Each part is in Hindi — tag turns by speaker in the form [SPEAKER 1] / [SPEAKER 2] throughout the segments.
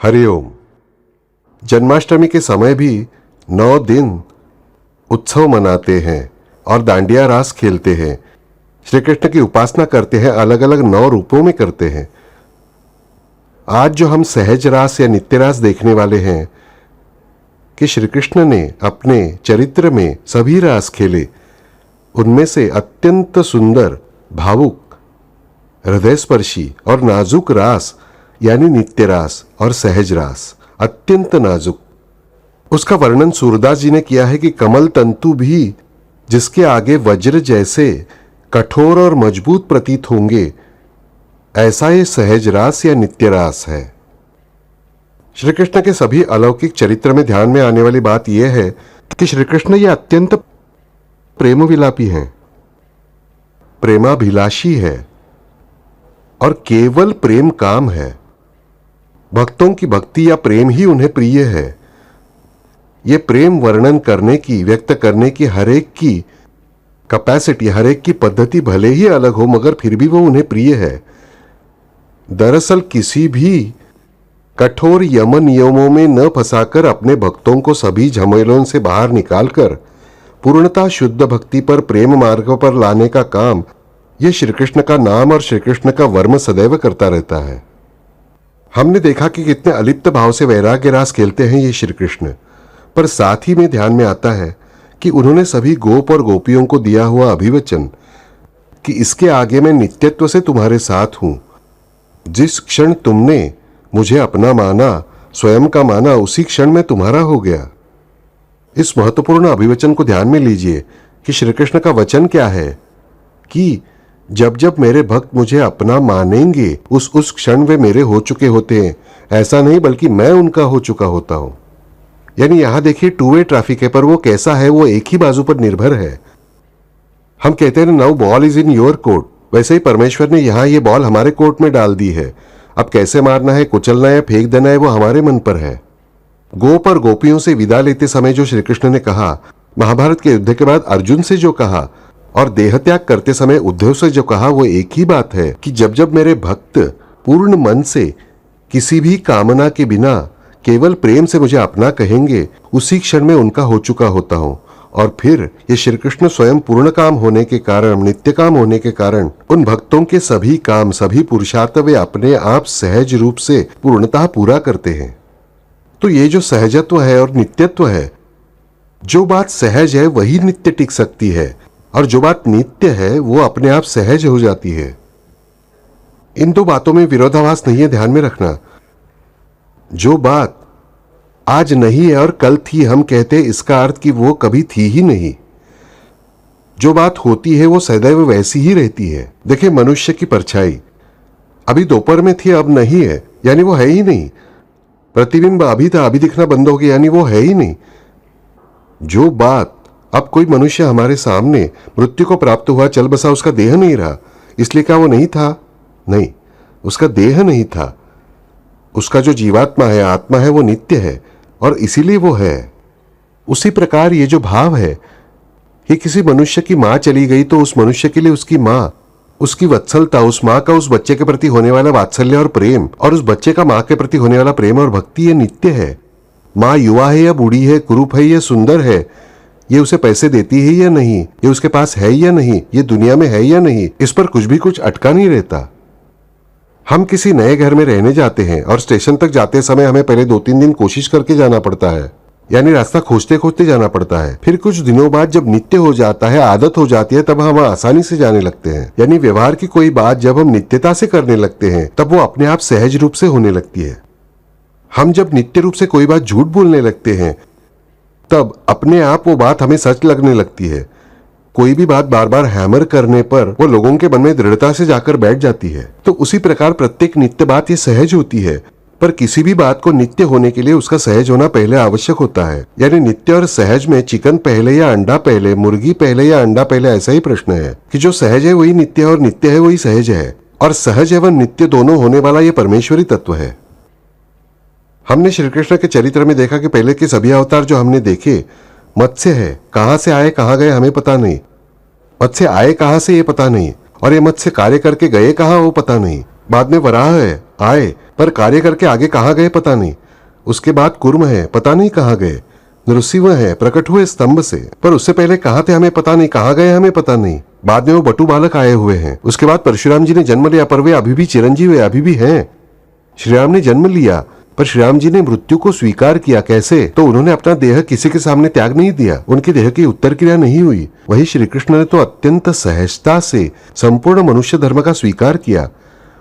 [SPEAKER 1] हरिओम। जन्माष्टमी के समय भी 9 दिन उत्सव मनाते हैं और दांडिया रास खेलते हैं। श्री कृष्ण की उपासना करते हैं, अलग अलग 9 रूपों में करते हैं। आज जो हम सहज रास या नित्य रास देखने वाले हैं कि श्री कृष्ण ने अपने चरित्र में सभी रास खेले, उनमें से अत्यंत सुंदर, भावुक, हृदयस्पर्शी और नाजुक रास यानी नित्य रास और सहज रास, अत्यंत नाजुक, उसका वर्णन सूरदास जी ने किया है कि कमल तंतु भी जिसके आगे वज्र जैसे कठोर और मजबूत प्रतीत होंगे, ऐसा ये सहज रास या नित्य रास है। श्री कृष्ण के सभी अलौकिक चरित्र में ध्यान में आने वाली बात यह है कि श्री कृष्ण ये अत्यंत प्रेम विलापी हैं, प्रेमाभिलाषी है और केवल प्रेम काम है। भक्तों की भक्ति या प्रेम ही उन्हें प्रिय है। ये प्रेम वर्णन करने की, व्यक्त करने की हरेक की कैपेसिटी, हरेक की पद्धति भले ही अलग हो, मगर फिर भी वो उन्हें प्रिय है। दरअसल किसी भी कठोर यम नियमों में न फंसाकर अपने भक्तों को सभी झमेलों से बाहर निकालकर पूर्णतः शुद्ध भक्ति पर, प्रेम मार्ग पर लाने का काम यह श्री कृष्ण का नाम और श्री कृष्ण का वर्म सदैव करता रहता है। हमने देखा कि कितने अलिप्त भाव से वैराग्य रास खेलते हैं ये श्री कृष्ण, पर साथ ही में ध्यान में आता है कि उन्होंने सभी गोप और गोपियों को दिया हुआ अभिवचन कि इसके आगे मैं नित्यत्व से तुम्हारे साथ हूं। जिस क्षण तुमने मुझे अपना माना, स्वयं का माना, उसी क्षण मैं तुम्हारा हो गया। इस महत्वपूर्ण अभिवचन को ध्यान में लीजिए कि श्री कृष्ण का वचन क्या है कि जब जब मेरे भक्त मुझे अपना मानेंगे, उस क्षण वे मेरे हो चुके होते हैं। ऐसा नहीं बल्कि मैं उनका हो चुका होता हूं। यानी यहां देखिए, 2 वे ट्रैफिक है, पर वो कैसा है वो एक ही बाजू पर निर्भर है। हम कहते हैं now ball is in your court, वैसे ही परमेश्वर ने यहां ये बॉल हमारे कोर्ट में डाल दी है। अब कैसे मारना है, कुचलना है, फेंक देना है, वो हमारे मन पर है। गोप और गोपियों से विदा लेते समय जो श्री कृष्ण ने कहा, महाभारत के युद्ध के बाद अर्जुन से जो कहा और देहत्याग करते समय उद्धव से जो कहा, वो एक ही बात है कि जब जब मेरे भक्त पूर्ण मन से, किसी भी कामना के बिना, केवल प्रेम से मुझे अपना कहेंगे, उसी क्षण में उनका हो चुका होता हूं। और फिर ये श्री कृष्ण स्वयं पूर्ण काम होने के कारण, नित्य काम होने के कारण, उन भक्तों के सभी काम, सभी पुरुषार्थ वे अपने आप सहज रूप से पूर्णतः पूरा करते हैं। तो ये जो सहजत्व है और नित्यत्व है, जो बात सहज है वही नित्य टिक सकती है, और जो बात नित्य है वो अपने आप सहज हो जाती है। इन 2 बातों में विरोधाभास नहीं है, ध्यान में रखना। जो बात आज नहीं है और कल थी, हम कहते हैं इसका अर्थ कि वो कभी थी ही नहीं। जो बात होती है वो सदैव वैसी ही रहती है। देखिए, मनुष्य की परछाई अभी दोपहर में थी, अब नहीं है, यानी वो है ही नहीं। प्रतिबिंब अभी था, अभी दिखना बंद हो गया, यानी वो है ही नहीं। जो बात, अब कोई मनुष्य हमारे सामने मृत्यु को प्राप्त हुआ, चल बसा, उसका देह नहीं रहा, इसलिए क्या वो नहीं था? नहीं, उसका देह नहीं था। उसका जो जीवात्मा है, आत्मा है, वो नित्य है और इसीलिए वो है। उसी प्रकार ये जो भाव है कि किसी मनुष्य की मां चली गई तो उस मनुष्य के लिए उसकी मां, उसकी वत्सलता, उस मां का उस बच्चे के प्रति होने वाला वात्सल्य और प्रेम, और उस बच्चे का मां के प्रति होने वाला प्रेम और भक्ति, ये नित्य है। मां युवा है या बूढ़ी है, कुरूप है या सुंदर है, ये उसे पैसे देती है या नहीं, ये उसके पास है या नहीं, ये दुनिया में है या नहीं, इस पर कुछ भी कुछ अटका नहीं रहता। हम किसी नए घर में रहने जाते हैं और स्टेशन तक जाते समय हमें पहले 2-3 दिन कोशिश करके जाना पड़ता है, यानी रास्ता खोजते खोजते जाना पड़ता है। फिर कुछ दिनों बाद जब नित्य हो जाता है, आदत हो जाती है, तब हम आसानी से जाने लगते हैं। यानी व्यवहार की कोई बात जब हम नित्यता से करने लगते हैं, तब वो अपने आप सहज रूप से होने लगती है। हम जब नित्य रूप से कोई बात झूठ बोलने लगते हैं, तब अपने आप वो बात हमें सच लगने लगती है। कोई भी बात बार बार हैमर करने पर वो लोगों के मन में दृढ़ता से जाकर बैठ जाती है। तो उसी प्रकार प्रत्येक नित्य बात ये सहज होती है, पर किसी भी बात को नित्य होने के लिए उसका सहज होना पहले आवश्यक होता है। यानी नित्य और सहज में चिकन पहले या अंडा पहले, मुर्गी पहले या अंडा पहले, ऐसा ही प्रश्न है कि जो सहज है वही नित्य है और नित्य है वही सहज है, और सहज एवं नित्य दोनों होने वाला ये परमेश्वरी तत्व है। हमने श्री कृष्ण के चरित्र में देखा कि पहले के सभी अवतार जो हमने देखे, मत्स्य है, कहां से आए कहां गए हमें पता नहीं, मत्स्य आए कहां से ये पता नहीं, और ये मत्स्य कार्य करके गए कहां वो पता नहीं। बाद में वराह है, आए, पर कार्य करके आगे कहां गए पता नहीं। उसके बाद कुर्म है, पता नहीं कहां गए। नृसिंह है, प्रकट हुए स्तंभ से, पर उससे पहले कहां थे हमें पता नहीं, कहां गए हमें पता नहीं। बाद में वो बटू बालक आए हुए हैं। उसके बाद परशुराम जी ने जन्म लिया, पर वे अभी भी चिरंजीव है, अभी भी हैं। श्री राम ने जन्म लिया, पर श्री राम जी ने मृत्यु को स्वीकार किया। कैसे? तो उन्होंने अपना देह किसी के सामने त्याग नहीं दिया, उनके देह की उत्तर क्रिया नहीं हुई। वही श्री कृष्ण ने तो अत्यंत सहजता से संपूर्ण मनुष्य धर्म का स्वीकार किया।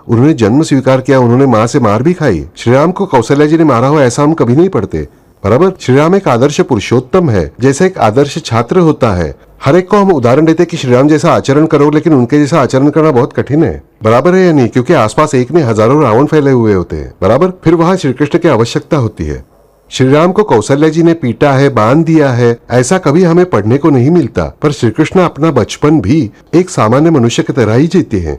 [SPEAKER 1] उन्होंने जन्म स्वीकार किया, उन्होंने मां से मार भी खाई। श्री राम को कौशल्या जी ने मारा हो ऐसा हम कभी नहीं पढ़ते, बराबर। श्री राम एक आदर्श पुरुषोत्तम है, जैसे एक आदर्श छात्र होता है। हर एक को हम उदाहरण देते कि श्री राम जैसा आचरण करो, लेकिन उनके जैसा आचरण करना बहुत कठिन है, बराबर है या नहीं? क्योंकि आसपास एक में हजारों रावण फैले हुए होते हैं, बराबर। फिर वहां श्री कृष्ण की आवश्यकता होती है। श्री राम को कौशल्या जी ने पीटा है, बांध दिया है, ऐसा कभी हमें पढ़ने को नहीं मिलता। पर श्री कृष्ण अपना बचपन भी एक सामान्य मनुष्य की तरह ही जीते हैं।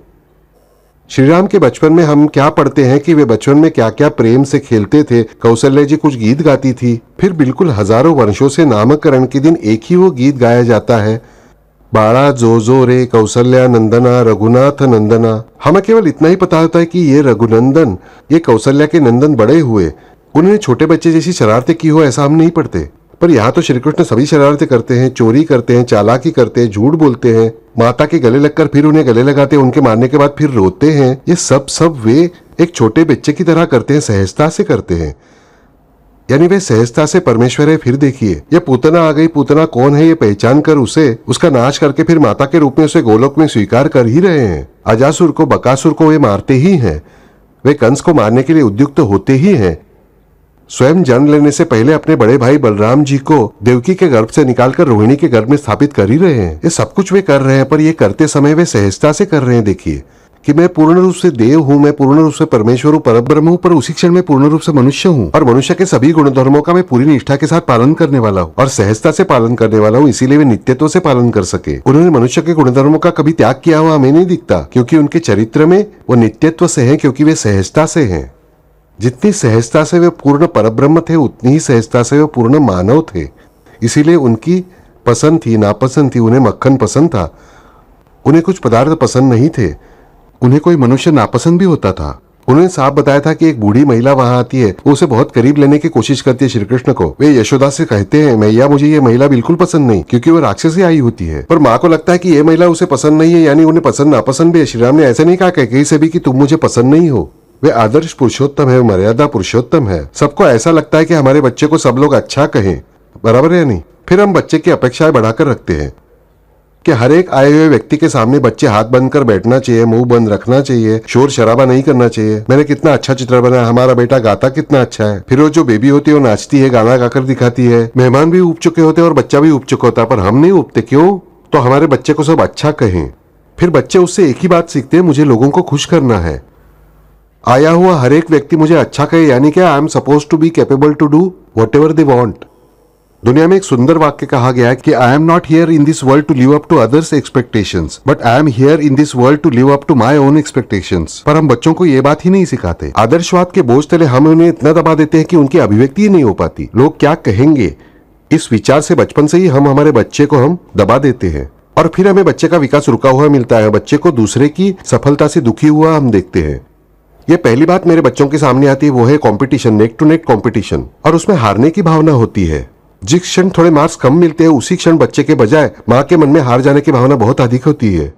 [SPEAKER 1] श्री राम के बचपन में हम क्या पढ़ते हैं कि वे बचपन में क्या क्या प्रेम से खेलते थे। कौशल्या जी कुछ गीत गाती थी, फिर बिल्कुल हजारों वर्षों से नामकरण के दिन एक ही वो गीत गाया जाता है, बाड़ा जो जो रे कौशल्या नंदना रघुनाथ नंदना। हमें केवल इतना ही पता होता है कि ये रघुनंदन, ये कौशल्या के नंदन बड़े हुए, उन्होंने छोटे बच्चे जैसी शरारतें की हो ऐसा हम नहीं पढ़ते। पर यहाँ तो श्री कृष्ण सभी शरारतें करते हैं, चोरी करते हैं, चालाकी करते हैं, झूठ बोलते हैं, माता के गले लगकर फिर उन्हें गले लगाते हैं, उनके मारने के बाद फिर रोते हैं। ये सब वे एक छोटे बच्चे की तरह करते हैं, सहजता से करते हैं। यानी वे सहजता से परमेश्वर है। फिर देखिए, ये पूतना आ गई, पूतना कौन है ये पहचान कर उसे उसका नाश करके फिर माता के रूप में उसे गोलोक में स्वीकार कर ही रहे हैं। अजासुर को, बकासुर को वे मारते ही हैं, वे कंस को मारने के लिए उद्युक्त होते ही हैं। स्वयं जन्म लेने से पहले अपने बड़े भाई बलराम जी को देवकी के गर्भ से निकालकर रोहिणी के गर्भ में स्थापित कर ही रहे हैं। ये सब कुछ वे कर रहे हैं, पर ये करते समय वे सहजता से कर रहे हैं। देखिए कि मैं पूर्ण रूप से देव हूँ, मैं पूर्ण रूप से परमेश्वर हूँ, परब्रह्म हूँ, पर उसी क्षण में पूर्ण रूप से मनुष्य हूँ, और मनुष्य के सभी गुणधर्मों का मैं पूरी निष्ठा के साथ पालन करने वाला हूँ और सहजता से पालन करने वाला हूँ, इसीलिए वे नित्यत्व से पालन कर सके। उन्होंने मनुष्य के गुणधर्मों का कभी त्याग किया हुआ हमें नहीं दिखता, क्योंकि उनके चरित्र में वो नित्यत्व से है, क्योंकि वे सहजता से हैं। जितनी सहजता से वे पूर्ण परब्रह्म थे, उतनी ही सहजता से वे पूर्ण मानव थे। इसीलिए उनकी पसंद थी, नापसंद थी। उन्हें मक्खन पसंद था, उन्हें कुछ पदार्थ पसंद नहीं थे, उन्हें कोई मनुष्य नापसंद भी होता था। उन्होंने साफ बताया था कि एक बूढ़ी महिला वहां आती है, वो उसे बहुत करीब लेने की कोशिश करती है श्री कृष्ण को। वे यशोदा से कहते हैं, मैया मुझे ये महिला बिल्कुल पसंद नहीं, क्योंकि वो राक्षसी आई होती है। पर माँ को लगता है कि ये महिला उसे पसंद नहीं है, यानी उन्हें पसंद नापसंद भी है। श्री राम ने ऐसे नहीं कहा कैकेयी से भी कि तुम मुझे पसंद नहीं हो। वे आदर्श पुरुषोत्तम है, मर्यादा पुरुषोत्तम है। सबको ऐसा लगता है कि हमारे बच्चे को सब लोग अच्छा कहें, बराबर है या नहीं? फिर हम बच्चे की अपेक्षाएं बढ़ाकर रखते हैं कि हर एक आए हुए व्यक्ति के सामने बच्चे हाथ बंद कर बैठना चाहिए, मुंह बंद रखना चाहिए, शोर शराबा नहीं करना चाहिए। मैंने कितना अच्छा चित्र बनाया, हमारा बेटा गाता कितना अच्छा है। फिर वो जो बेबी होती है वो नाचती है, गाना गाकर दिखाती है। मेहमान भी ऊब चुके होते हैं और बच्चा भी ऊब चुका होता है, पर हम नहीं ऊबते। क्यों? तो हमारे बच्चे को सब अच्छा कहें। फिर बच्चे उससे एक ही बात सीखते हैं, मुझे लोगों को खुश करना है। आया हुआ हर एक व्यक्ति मुझे अच्छा कहे, यानी क्या? I am suppose to be capable to do whatever they want. दुनिया में एक सुंदर वाक्य कहा गया है कि I am not here in this world to live up to others expectations, but I am here in this world to live up to my own expectations. पर हम बच्चों को ये बात ही नहीं सिखाते। आदर्शवाद के बोझ तले हम उन्हें इतना दबा देते हैं कि उनकी अभिव्यक्ति ही नहीं हो पाती। लोग क्या कहेंगे, इस विचार से बचपन से ही हम हमारे बच्चे को हम दबा देते हैं, और फिर हमें बच्चे का विकास रुका हुआ मिलता है। बच्चे को दूसरे की सफलता से दुखी हुआ हम देखते हैं। ये पहली बात मेरे बच्चों के सामने आती है, वो है competition, neck to neck competition, और उसमें हारने की भावना होती है। जिस क्षण थोड़े मार्क्स कम मिलते हैं, उसी क्षण बच्चे के बजाय माँ के मन में हार जाने की भावना बहुत अधिक होती है।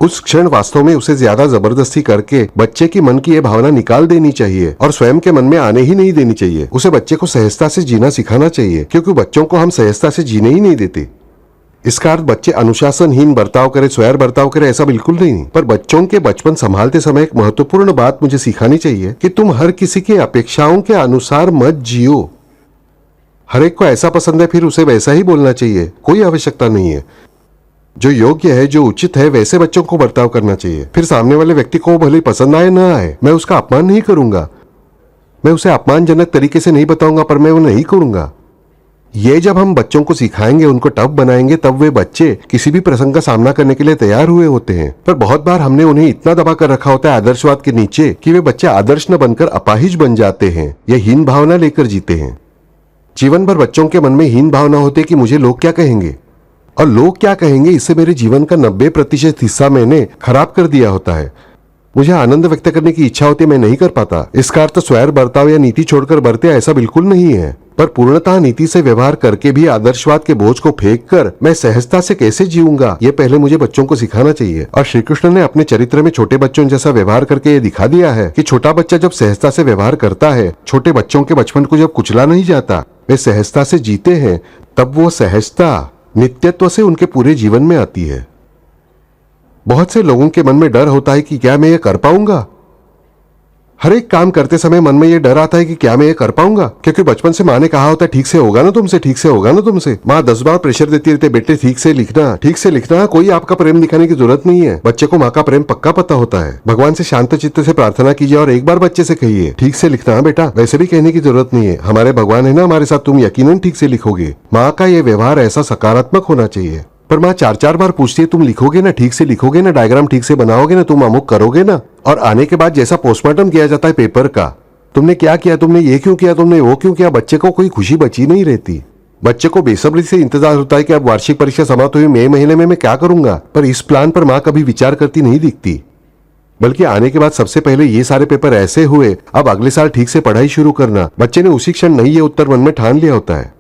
[SPEAKER 1] उस क्षण वास्तव में उसे ज्यादा जबरदस्ती करके बच्चे की मन की यह भावना निकाल देनी चाहिए और स्वयं के मन में आने ही नहीं देनी चाहिए। उसे बच्चे को सहजता से जीना सिखाना चाहिए, क्योंकि बच्चों को हम सहजता से जीने ही नहीं देते। इसका अर्थ बच्चे अनुशासनहीन बर्ताव करे, स्वैर बर्ताव करे, ऐसा बिल्कुल नहीं। पर बच्चों के बचपन संभालते समय एक महत्वपूर्ण बात मुझे सिखानी चाहिए कि तुम हर किसी की अपेक्षाओं के अनुसार मत जियो। हर एक को ऐसा पसंद है, फिर उसे वैसा ही बोलना चाहिए, कोई आवश्यकता नहीं है। जो योग्य है, जो उचित है, वैसे बच्चों को बर्ताव करना चाहिए। फिर सामने वाले व्यक्ति को भले पसंद आए ना आए, मैं उसका अपमान नहीं करूंगा, मैं उसे अपमानजनक तरीके से नहीं बताऊंगा, पर मैं वो नहीं करूंगा। ये जब हम बच्चों को सिखाएंगे, उनको टफ बनाएंगे, तब वे बच्चे किसी भी प्रसंग का सामना करने के लिए तैयार हुए होते हैं। पर बहुत बार हमने उन्हें इतना दबा कर रखा होता है आदर्शवाद के नीचे कि वे बच्चे आदर्श न बनकर अपाहिज बन जाते हैं, ये हीन भावना लेकर जीते हैं। जीवन भर बच्चों के मन में हीन भावना होती है कि मुझे लोग क्या कहेंगे, और लोग क्या कहेंगे, इससे मेरे जीवन का 90% हिस्सा मैंने खराब कर दिया होता है। मुझे आनंद व्यक्त करने की इच्छा होती है, मैं नहीं कर पाता। इसका अर्थ स्वैर बर्ताव या नीति छोड़कर बरते, ऐसा बिल्कुल नहीं है। पर पूर्णतः नीति से व्यवहार करके भी आदर्शवाद के बोझ को फेंक कर मैं सहजता से कैसे जीऊंगा, ये पहले मुझे बच्चों को सिखाना चाहिए। और श्री कृष्ण ने अपने चरित्र में छोटे बच्चों जैसा व्यवहार करके ये दिखा दिया है कि छोटा बच्चा जब सहजता से व्यवहार करता है, छोटे बच्चों के बचपन को जब कुचला नहीं जाता, वे सहजता से जीते हैं, तब वो सहजता नित्यत्व से उनके पूरे जीवन में आती है। बहुत से लोगों के मन में डर होता है कि क्या मैं ये कर पाऊंगा। हर एक काम करते समय मन में ये डर आता है कि क्या मैं ये कर पाऊंगा, क्योंकि बचपन से माँ ने कहा होता है ठीक से होगा ना तुमसे, ठीक से होगा ना तुमसे। माँ 10 बार प्रेशर देती रहती है, बेटे ठीक से लिखना, ठीक से लिखना। कोई आपका प्रेम दिखाने की जरूरत नहीं है, बच्चे को माँ का प्रेम पक्का पता होता है। भगवान से शांत चित्त से प्रार्थना कीजिए और एक बार बच्चे से कहिए ठीक से लिखना बेटा, वैसे भी कहने की जरूरत नहीं है, हमारे भगवान है ना हमारे साथ, तुम यकीनन ठीक से लिखोगे। माँ का ये व्यवहार ऐसा सकारात्मक होना चाहिए। पर माँ 4-4 बार पूछती है, तुम लिखोगे ना, ठीक से लिखोगे ना, डायग्राम ठीक से बनाओगे ना, तुम अमुक करोगे ना। और आने के बाद जैसा पोस्टमार्टम किया जाता है पेपर का, तुमने क्या किया, तुमने ये क्यों किया, तुमने वो क्यों किया, बच्चे को कोई खुशी बची नहीं रहती। बच्चे को बेसब्री से इंतजार होता है कि अब वार्षिक परीक्षा समाप्त हुई, मई महीने में मैं क्या करूंगा। पर इस प्लान पर माँ कभी विचार करती नहीं दिखती, बल्कि आने के बाद सबसे पहले ये सारे पेपर ऐसे हुए, अब अगले साल ठीक से पढ़ाई शुरू करना। बच्चे ने उसी क्षण नहीं ये उत्तर मन में ठान लिया होता है।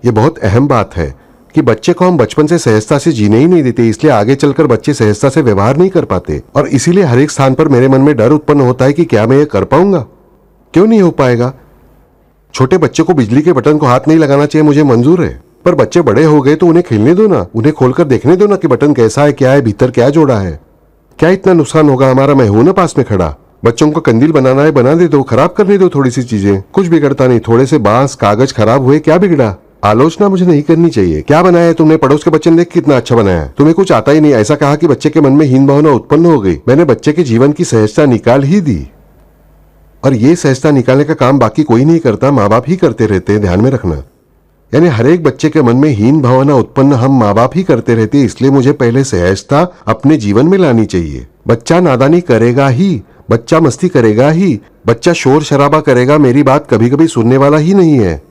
[SPEAKER 1] ये बहुत अहम बात है कि बच्चे को हम बचपन से सहजता से जीने ही नहीं देते, इसलिए आगे चलकर बच्चे सहजता से व्यवहार नहीं कर पाते। और इसीलिए हर एक स्थान पर मेरे मन में डर उत्पन्न होता है कि क्या मैं ये कर पाऊंगा। क्यों नहीं हो पाएगा। छोटे बच्चे को बिजली के बटन को हाथ नहीं लगाना चाहिए, मुझे मंजूर है, पर बच्चे बड़े हो गए तो उन्हें खेलने दो ना, उन्हें खोलकर देखने दो ना कि बटन कैसा है, क्या है, भीतर क्या जोड़ा है। क्या इतना नुकसान होगा हमारा, मैं हूं ना पास में खड़ा। बच्चों को कंदील बनाना है बना दे दो, खराब करने दो थोड़ी सी चीजें, कुछ बिगड़ता नहीं। थोड़े से बांस कागज खराब हुए, क्या बिगड़ा। आलोचना मुझे नहीं करनी चाहिए। क्या बनाया है तुमने, पड़ोस के बच्चे ने देख कितना अच्छा बनाया है, तुम्हें कुछ आता ही नहीं, ऐसा कहा कि बच्चे के मन में हीन भावना उत्पन्न हो गई। मैंने बच्चे के जीवन की सहजता निकाल ही दी। और ये सहजता निकालने का काम बाकी कोई नहीं करता, माँ बाप ही करते रहते हैं, ध्यान में रखना। यानी हर एक बच्चे के मन में हीन भावना उत्पन्न हम माँ बाप ही करते रहते हैं, इसलिए मुझे पहले सहजता अपने जीवन में लानी चाहिए। बच्चा नादानी करेगा ही, बच्चा मस्ती करेगा ही, बच्चा शोर शराबा करेगा, मेरी बात कभी कभी सुनने वाला ही नहीं है।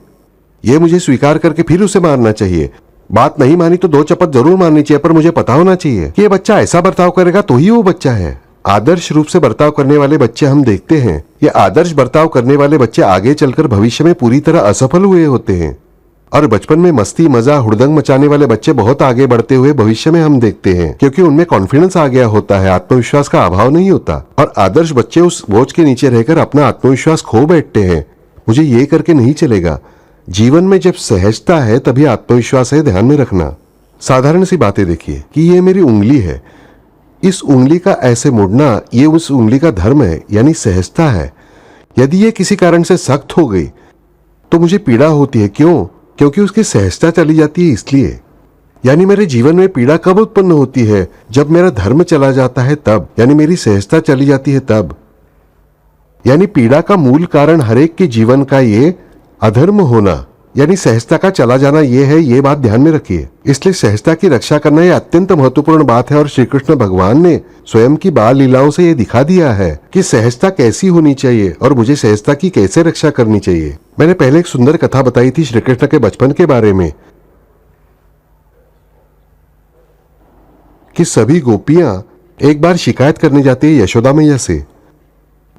[SPEAKER 1] ये मुझे स्वीकार करके फिर उसे मारना चाहिए। बात नहीं मानी तो 2 चपत जरूर मारनी चाहिए, पर मुझे पता होना चाहिए कि ये बच्चा ऐसा बर्ताव करेगा तो ही वो बच्चा है। आदर्श रूप से बर्ताव करने वाले बच्चे हम देखते हैं, ये आदर्श बर्ताव करने वाले बच्चे आगे चलकर भविष्य में पूरी तरह असफल हुए होते हैं। और बचपन में मस्ती मजा हुड़दंग मचाने वाले बच्चे बहुत आगे बढ़ते हुए भविष्य में हम देखते हैं, क्योंकि उनमें कॉन्फिडेंस आ गया होता है, आत्मविश्वास का अभाव नहीं होता। और आदर्श बच्चे उस बोझ के नीचे रहकर अपना आत्मविश्वास खो बैठते हैं, मुझे ये करके नहीं चलेगा। जीवन में जब सहजता है तभी आत्मविश्वास है, ध्यान में रखना। साधारण सी बातें देखिए कि ये मेरी उंगली है, इस उंगली का ऐसे मुड़ना ये उस उंगली का धर्म है, यानी सहजता है। यदि ये किसी कारण से सख्त हो गई तो मुझे पीड़ा होती है, क्यों, क्योंकि उसकी सहजता चली जाती है, इसलिए। यानी मेरे जीवन में पीड़ा कब उत्पन्न होती है, जब मेरा धर्म चला जाता है तब, यानी मेरी सहजता चली जाती है तब। यानी पीड़ा का मूल कारण हर एक के जीवन का ये अधर्म होना, यानी सहजता का चला जाना ये है, ये बात ध्यान में रखिए। इसलिए सहजता की रक्षा करना ये अत्यंत महत्वपूर्ण बात है। और श्री कृष्ण भगवान ने स्वयं की बाल लीलाओं से ये दिखा दिया है कि सहजता कैसी होनी चाहिए और मुझे सहजता की कैसे रक्षा करनी चाहिए। मैंने पहले एक सुंदर कथा बताई थी श्री कृष्ण के बचपन के बारे में, कि सभी गोपियां एक बार शिकायत करने जाती है यशोदा मैया से।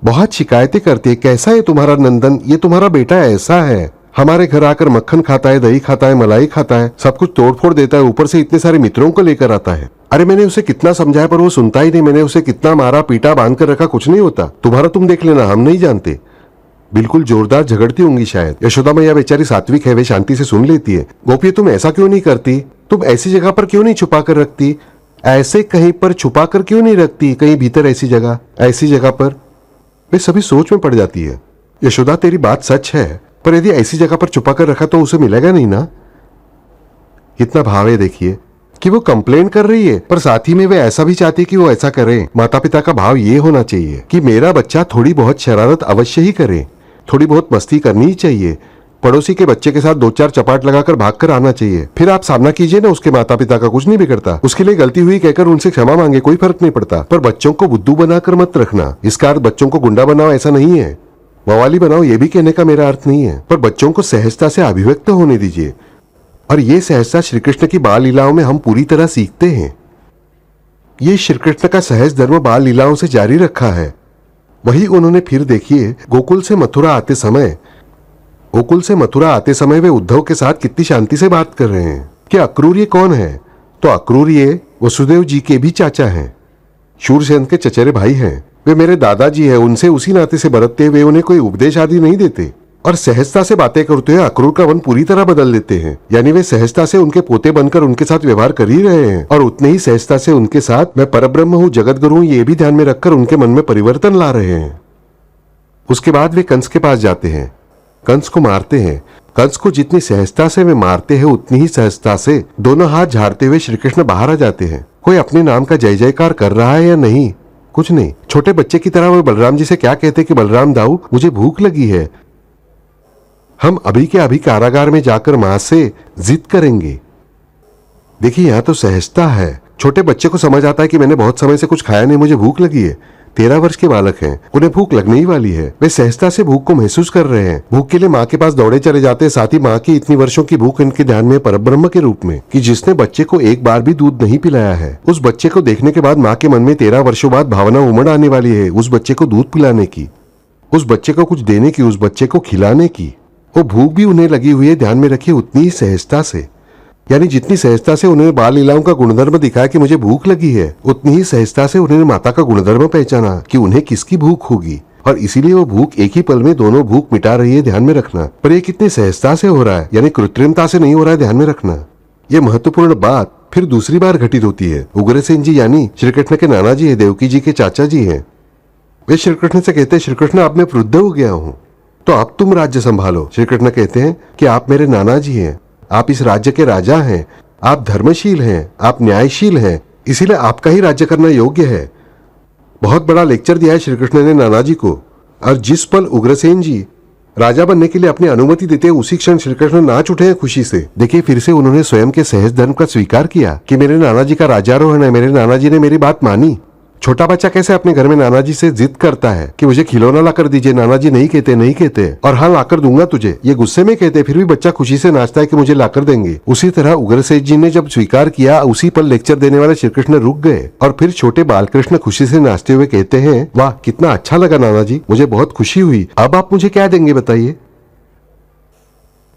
[SPEAKER 1] बहुत शिकायतें करती है, कैसा है तुम्हारा नंदन, ये तुम्हारा बेटा ऐसा है, हमारे घर आकर मक्खन खाता है, दही खाता है, मलाई खाता है, सब कुछ तोड़फोड़ देता है, ऊपर से इतने सारे मित्रों को लेकर आता है। अरे मैंने उसे कितना समझाया पर वो सुनता ही नहीं, मैंने उसे कितना मारा पीटा बांध कर रखा, कुछ नहीं होता, तुम्हारा तुम देख लेना, हम नहीं जानते। बिल्कुल जोरदार झगड़ती होंगी शायद। यशोदा मैया बेचारी सात्विक है, वे शांति से सुन लेती है। गोपी तुम ऐसा क्यों नहीं करती, तुम ऐसी जगह पर क्यों नहीं छुपा कर रखती, ऐसे कहीं पर छुपा कर क्यों नहीं रखती, कहीं भीतर ऐसी जगह पर। वे सभी सोच में पड़ जाती है। यशोदा तेरी बात सच है, पर यदि ऐसी जगह पर छुपा कर रखा तो उसे मिलेगा नहीं ना। कितना भाव है देखिए कि वो कंप्लेन कर रही है, पर साथ ही में वे ऐसा भी चाहती कि वो ऐसा करे। माता पिता का भाव ये होना चाहिए कि मेरा बच्चा थोड़ी बहुत शरारत अवश्य ही करे, थोड़ी बहुत मस्ती करनी ही चाहिए, पड़ोसी के बच्चे के साथ 2-4 चपाट लगाकर भागकर आना चाहिए, फिर आप सामना कीजिए ना, उसके माता पिता का कुछ नहीं बिगड़ता। उसके लिए गलती हुई कहकर उनसे क्षमा मांगे, कोई फर्क नहीं पड़ता। पर बच्चों को बुद्धू बनाकर मत रखना, इसका अर्थ बच्चों को गुंडा बनाओ ऐसा नहीं है, मवाली बनाओ ये भी कहने का मेरा अर्थ नहीं है। पर बच्चों को सहजता से अभिव्यक्त होने दीजिए। और ये सहजता श्री कृष्ण की बाल लीलाओं में हम पूरी तरह सीखते हैं। ये श्री कृष्ण का सहज धर्म बाल लीलाओं से जारी रखा है। वही उन्होंने फिर देखिए गोकुल से मथुरा आते समय वे उद्धव के साथ कितनी शांति से बात कर रहे हैं कि अक्रूर ये कौन है? तो अक्रूर ये वसुदेव जी के भी चाचा हैं, शूरसेन के चचेरे भाई हैं। वे मेरे दादाजी हैं, उनसे उसी नाते से बरतते हुए उन्हें कोई उपदेश आदि नहीं देते और सहजता से बातें करते हुए अक्रूर का मन पूरी तरह बदल देते हैं। यानी वे सहजता से उनके पोते बनकर उनके साथ व्यवहार कर ही रहे हैं और उतने ही सहजता से उनके साथ मैं परब्रह्म हूँ, जगत गुरु हूँ, ये भी ध्यान में रखकर उनके मन में परिवर्तन ला रहे हैं। उसके बाद वे कंस के पास जाते हैं, कंस को मारते हैं। कंस को जितनी सहजता से वे मारते हैं उतनी ही सहजता से दोनों हाथ झाड़ते हुए श्री कृष्ण बाहर आ जाते हैं। कोई अपने नाम का जय जयकार कर रहा है या नहीं? कुछ नहीं। छोटे बच्चे की तरह वे बलराम जी से क्या कहते कि बलराम दाऊ मुझे भूख लगी है, हम अभी के अभी कारागार में जाकर मां से जिद करेंगे। देखिए यहां तो सहजता है। छोटे बच्चे को समझ आता है कि मैंने बहुत समय से कुछ खाया नहीं, मुझे भूख लगी है। 13 वर्ष के बालक हैं, उन्हें भूख लगने ही वाली है। वे सहजता से भूख को महसूस कर रहे हैं। भूख के लिए माँ के पास दौड़े चले जाते हैं। साथ ही माँ की इतनी वर्षों की भूख इनके ध्यान में परब्रह्म के रूप में कि जिसने बच्चे को एक बार भी दूध नहीं पिलाया है, उस बच्चे को देखने के बाद माँ के मन में 13 वर्षों बाद भावना उमड़ आने वाली है उस बच्चे को दूध पिलाने की, उस बच्चे को कुछ देने की, उस बच्चे को खिलाने की। वो भूख भी उन्हें लगी हुई है, ध्यान में रखिए, उतनी ही सहजता से। यानी जितनी सहजता से उन्होंने बाल लीलाओं का गुणधर्म दिखाया कि मुझे भूख लगी है, उतनी ही सहजता से उन्होंने माता का गुणधर्म पहचाना कि उन्हें किसकी भूख होगी और इसीलिए वो भूख एक ही पल में दोनों भूख मिटा रही है, ध्यान में रखना। पर ये कितनी सहजता से हो रहा है, यानी कृत्रिमता से नहीं हो रहा है, ध्यान में रखना। ये महत्वपूर्ण बात फिर दूसरी बार घटित होती है। उग्रसेन जी यानी श्री कृष्ण के नाना जी है, देवकी जी के चाचा जी हैं। वे श्री कृष्ण से कहते हैं श्री कृष्ण अब मैं वृद्ध हो गया हूँ, तो अब तुम राज्य संभालो। श्री कृष्ण कहते हैं कि आप मेरे नाना जी हैं, आप इस राज्य के राजा हैं, आप धर्मशील हैं, आप न्यायशील हैं, इसीलिए आपका ही राज्य करना योग्य है। बहुत बड़ा लेक्चर दिया है श्री कृष्ण ने नाना जी को। और जिस पल उग्रसेन जी राजा बनने के लिए अपनी अनुमति देते हैं उसी क्षण श्री कृष्ण नाच उठे हैं खुशी से। देखिए फिर से उन्होंने स्वयं के सहज धर्म का स्वीकार किया कि मेरे नाना जी का राजारोहण है, मेरे नाना जी ने मेरी बात मानी। छोटा बच्चा कैसे अपने घर में नाना जी से जिद करता है कि मुझे खिलौना ला कर दीजिए, नाना जी नहीं कहते और हाँ लाकर दूंगा तुझे, ये गुस्से में कहते, फिर भी बच्चा खुशी से नाचता है कि मुझे लाकर देंगे। उसी तरह उग्रसेन जी ने जब स्वीकार किया उसी पर लेक्चर देने वाले श्री कृष्ण रुक गए और फिर छोटे बालकृष्ण खुशी से नाचते हुए कहते हैं वाह कितना अच्छा लगा नाना जी, मुझे बहुत खुशी हुई, अब आप मुझे क्या देंगे बताइए।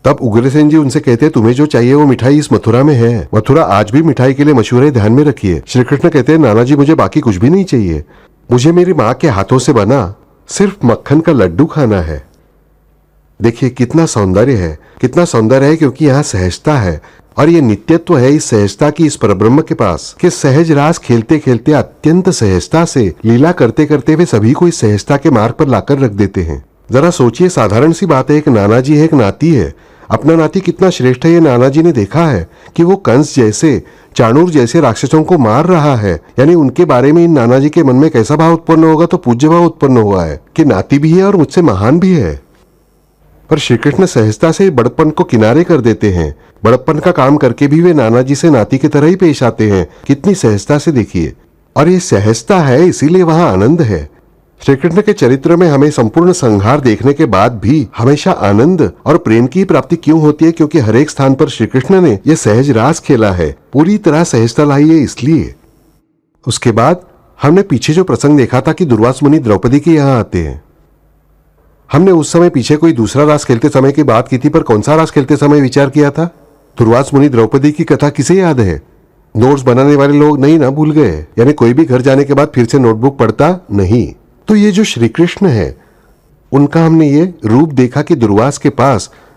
[SPEAKER 1] तब उग्रसेन जी उनसे कहते हैं तुम्हें जो चाहिए वो मिठाई इस मथुरा में है, मथुरा आज भी मिठाई के लिए मशहूर है, ध्यान में रखिए। श्री कृष्ण कहते हैं नाना जी मुझे बाकी कुछ भी नहीं चाहिए, मुझे मेरी माँ के हाथों से बना सिर्फ मक्खन का लड्डू खाना है। देखिए कितना सौंदर्य है, कितना सौंदर्य है, क्योंकि यहाँ सहजता है और ये नित्यत्व है इस सहजता की, इस परब्रह्म के पास कि सहज रास खेलते खेलते अत्यंत सहजता से लीला करते करते वे सभी को इस सहजता के मार्ग पर लाकर रख देते हैं। जरा सोचिए, साधारण सी बात है, एक नाना जी है, एक नाती है। अपना नाती कितना श्रेष्ठ है ये नाना जी ने देखा है कि वो कंस जैसे, चाणूर जैसे राक्षसों को मार रहा है। यानी उनके बारे में इन नाना जी के मन में कैसा भाव उत्पन्न होगा, तो पूज्य भाव उत्पन्न हुआ है कि नाती भी है और मुझसे महान भी है। पर श्री कृष्ण सहजता से बड़प्पन को किनारे कर देते हैं। बड़प्पन का काम करके भी वे नाना जी से नाती की तरह ही पेश आते हैं, कितनी सहजता से देखिए। और ये सहजता है इसीलिए वहां आनंद है। श्री कृष्ण के चरित्र में हमें संपूर्ण संहार देखने के बाद भी हमेशा आनंद और प्रेम की प्राप्ति क्यों होती है, क्योंकि हर एक स्थान पर श्री कृष्ण ने यह सहज रास खेला है, पूरी तरह सहजता लाई है इसलिए। उसके बाद हमने पीछे जो प्रसंग देखा था कि दुर्वास मुनि द्रौपदी के यहाँ आते हैं, हमने उस समय पीछे कोई दूसरा रास खेलते समय की बात की थी, पर कौन सा रास खेलते समय विचार किया था? दुर्वास मुनि द्रौपदी की कथा किसे याद है? नोट्स बनाने वाले लोग नहीं ना भूल गए, यानी कोई भी घर जाने के बाद फिर से नोटबुक पढ़ता नहीं। तो ये जो श्री कृष्ण है उनका हमने ये रूप देखा कि दुर्वास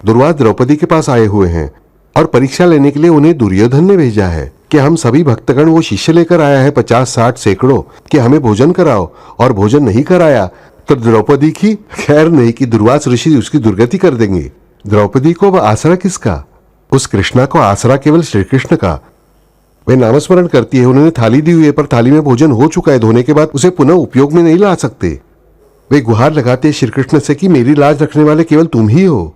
[SPEAKER 1] द्रौपदी के पास आए हुए हैं और परीक्षा लेने के लिए उन्हें दुर्योधन ने भेजा है कि हम सभी भक्तगण, वो शिष्य लेकर आया है 50-60 सैकड़ों कि हमें भोजन कराओ, और भोजन नहीं कराया तो द्रौपदी की खैर नहीं कि दुर्वास ऋषि उसकी दुर्गति कर देंगे। द्रौपदी को वह आसरा किसका? उस कृष्णा को आसरा केवल श्री कृष्ण का। वे नामस्मरण करती है, उन्होंने थाली दी हुई है पर थाली में भोजन हो चुका है, धोने के बाद उसे पुनः उपयोग में नहीं ला सकते। वे गुहार लगाते श्री कृष्ण से कि मेरी लाज रखने वाले केवल तुम ही हो।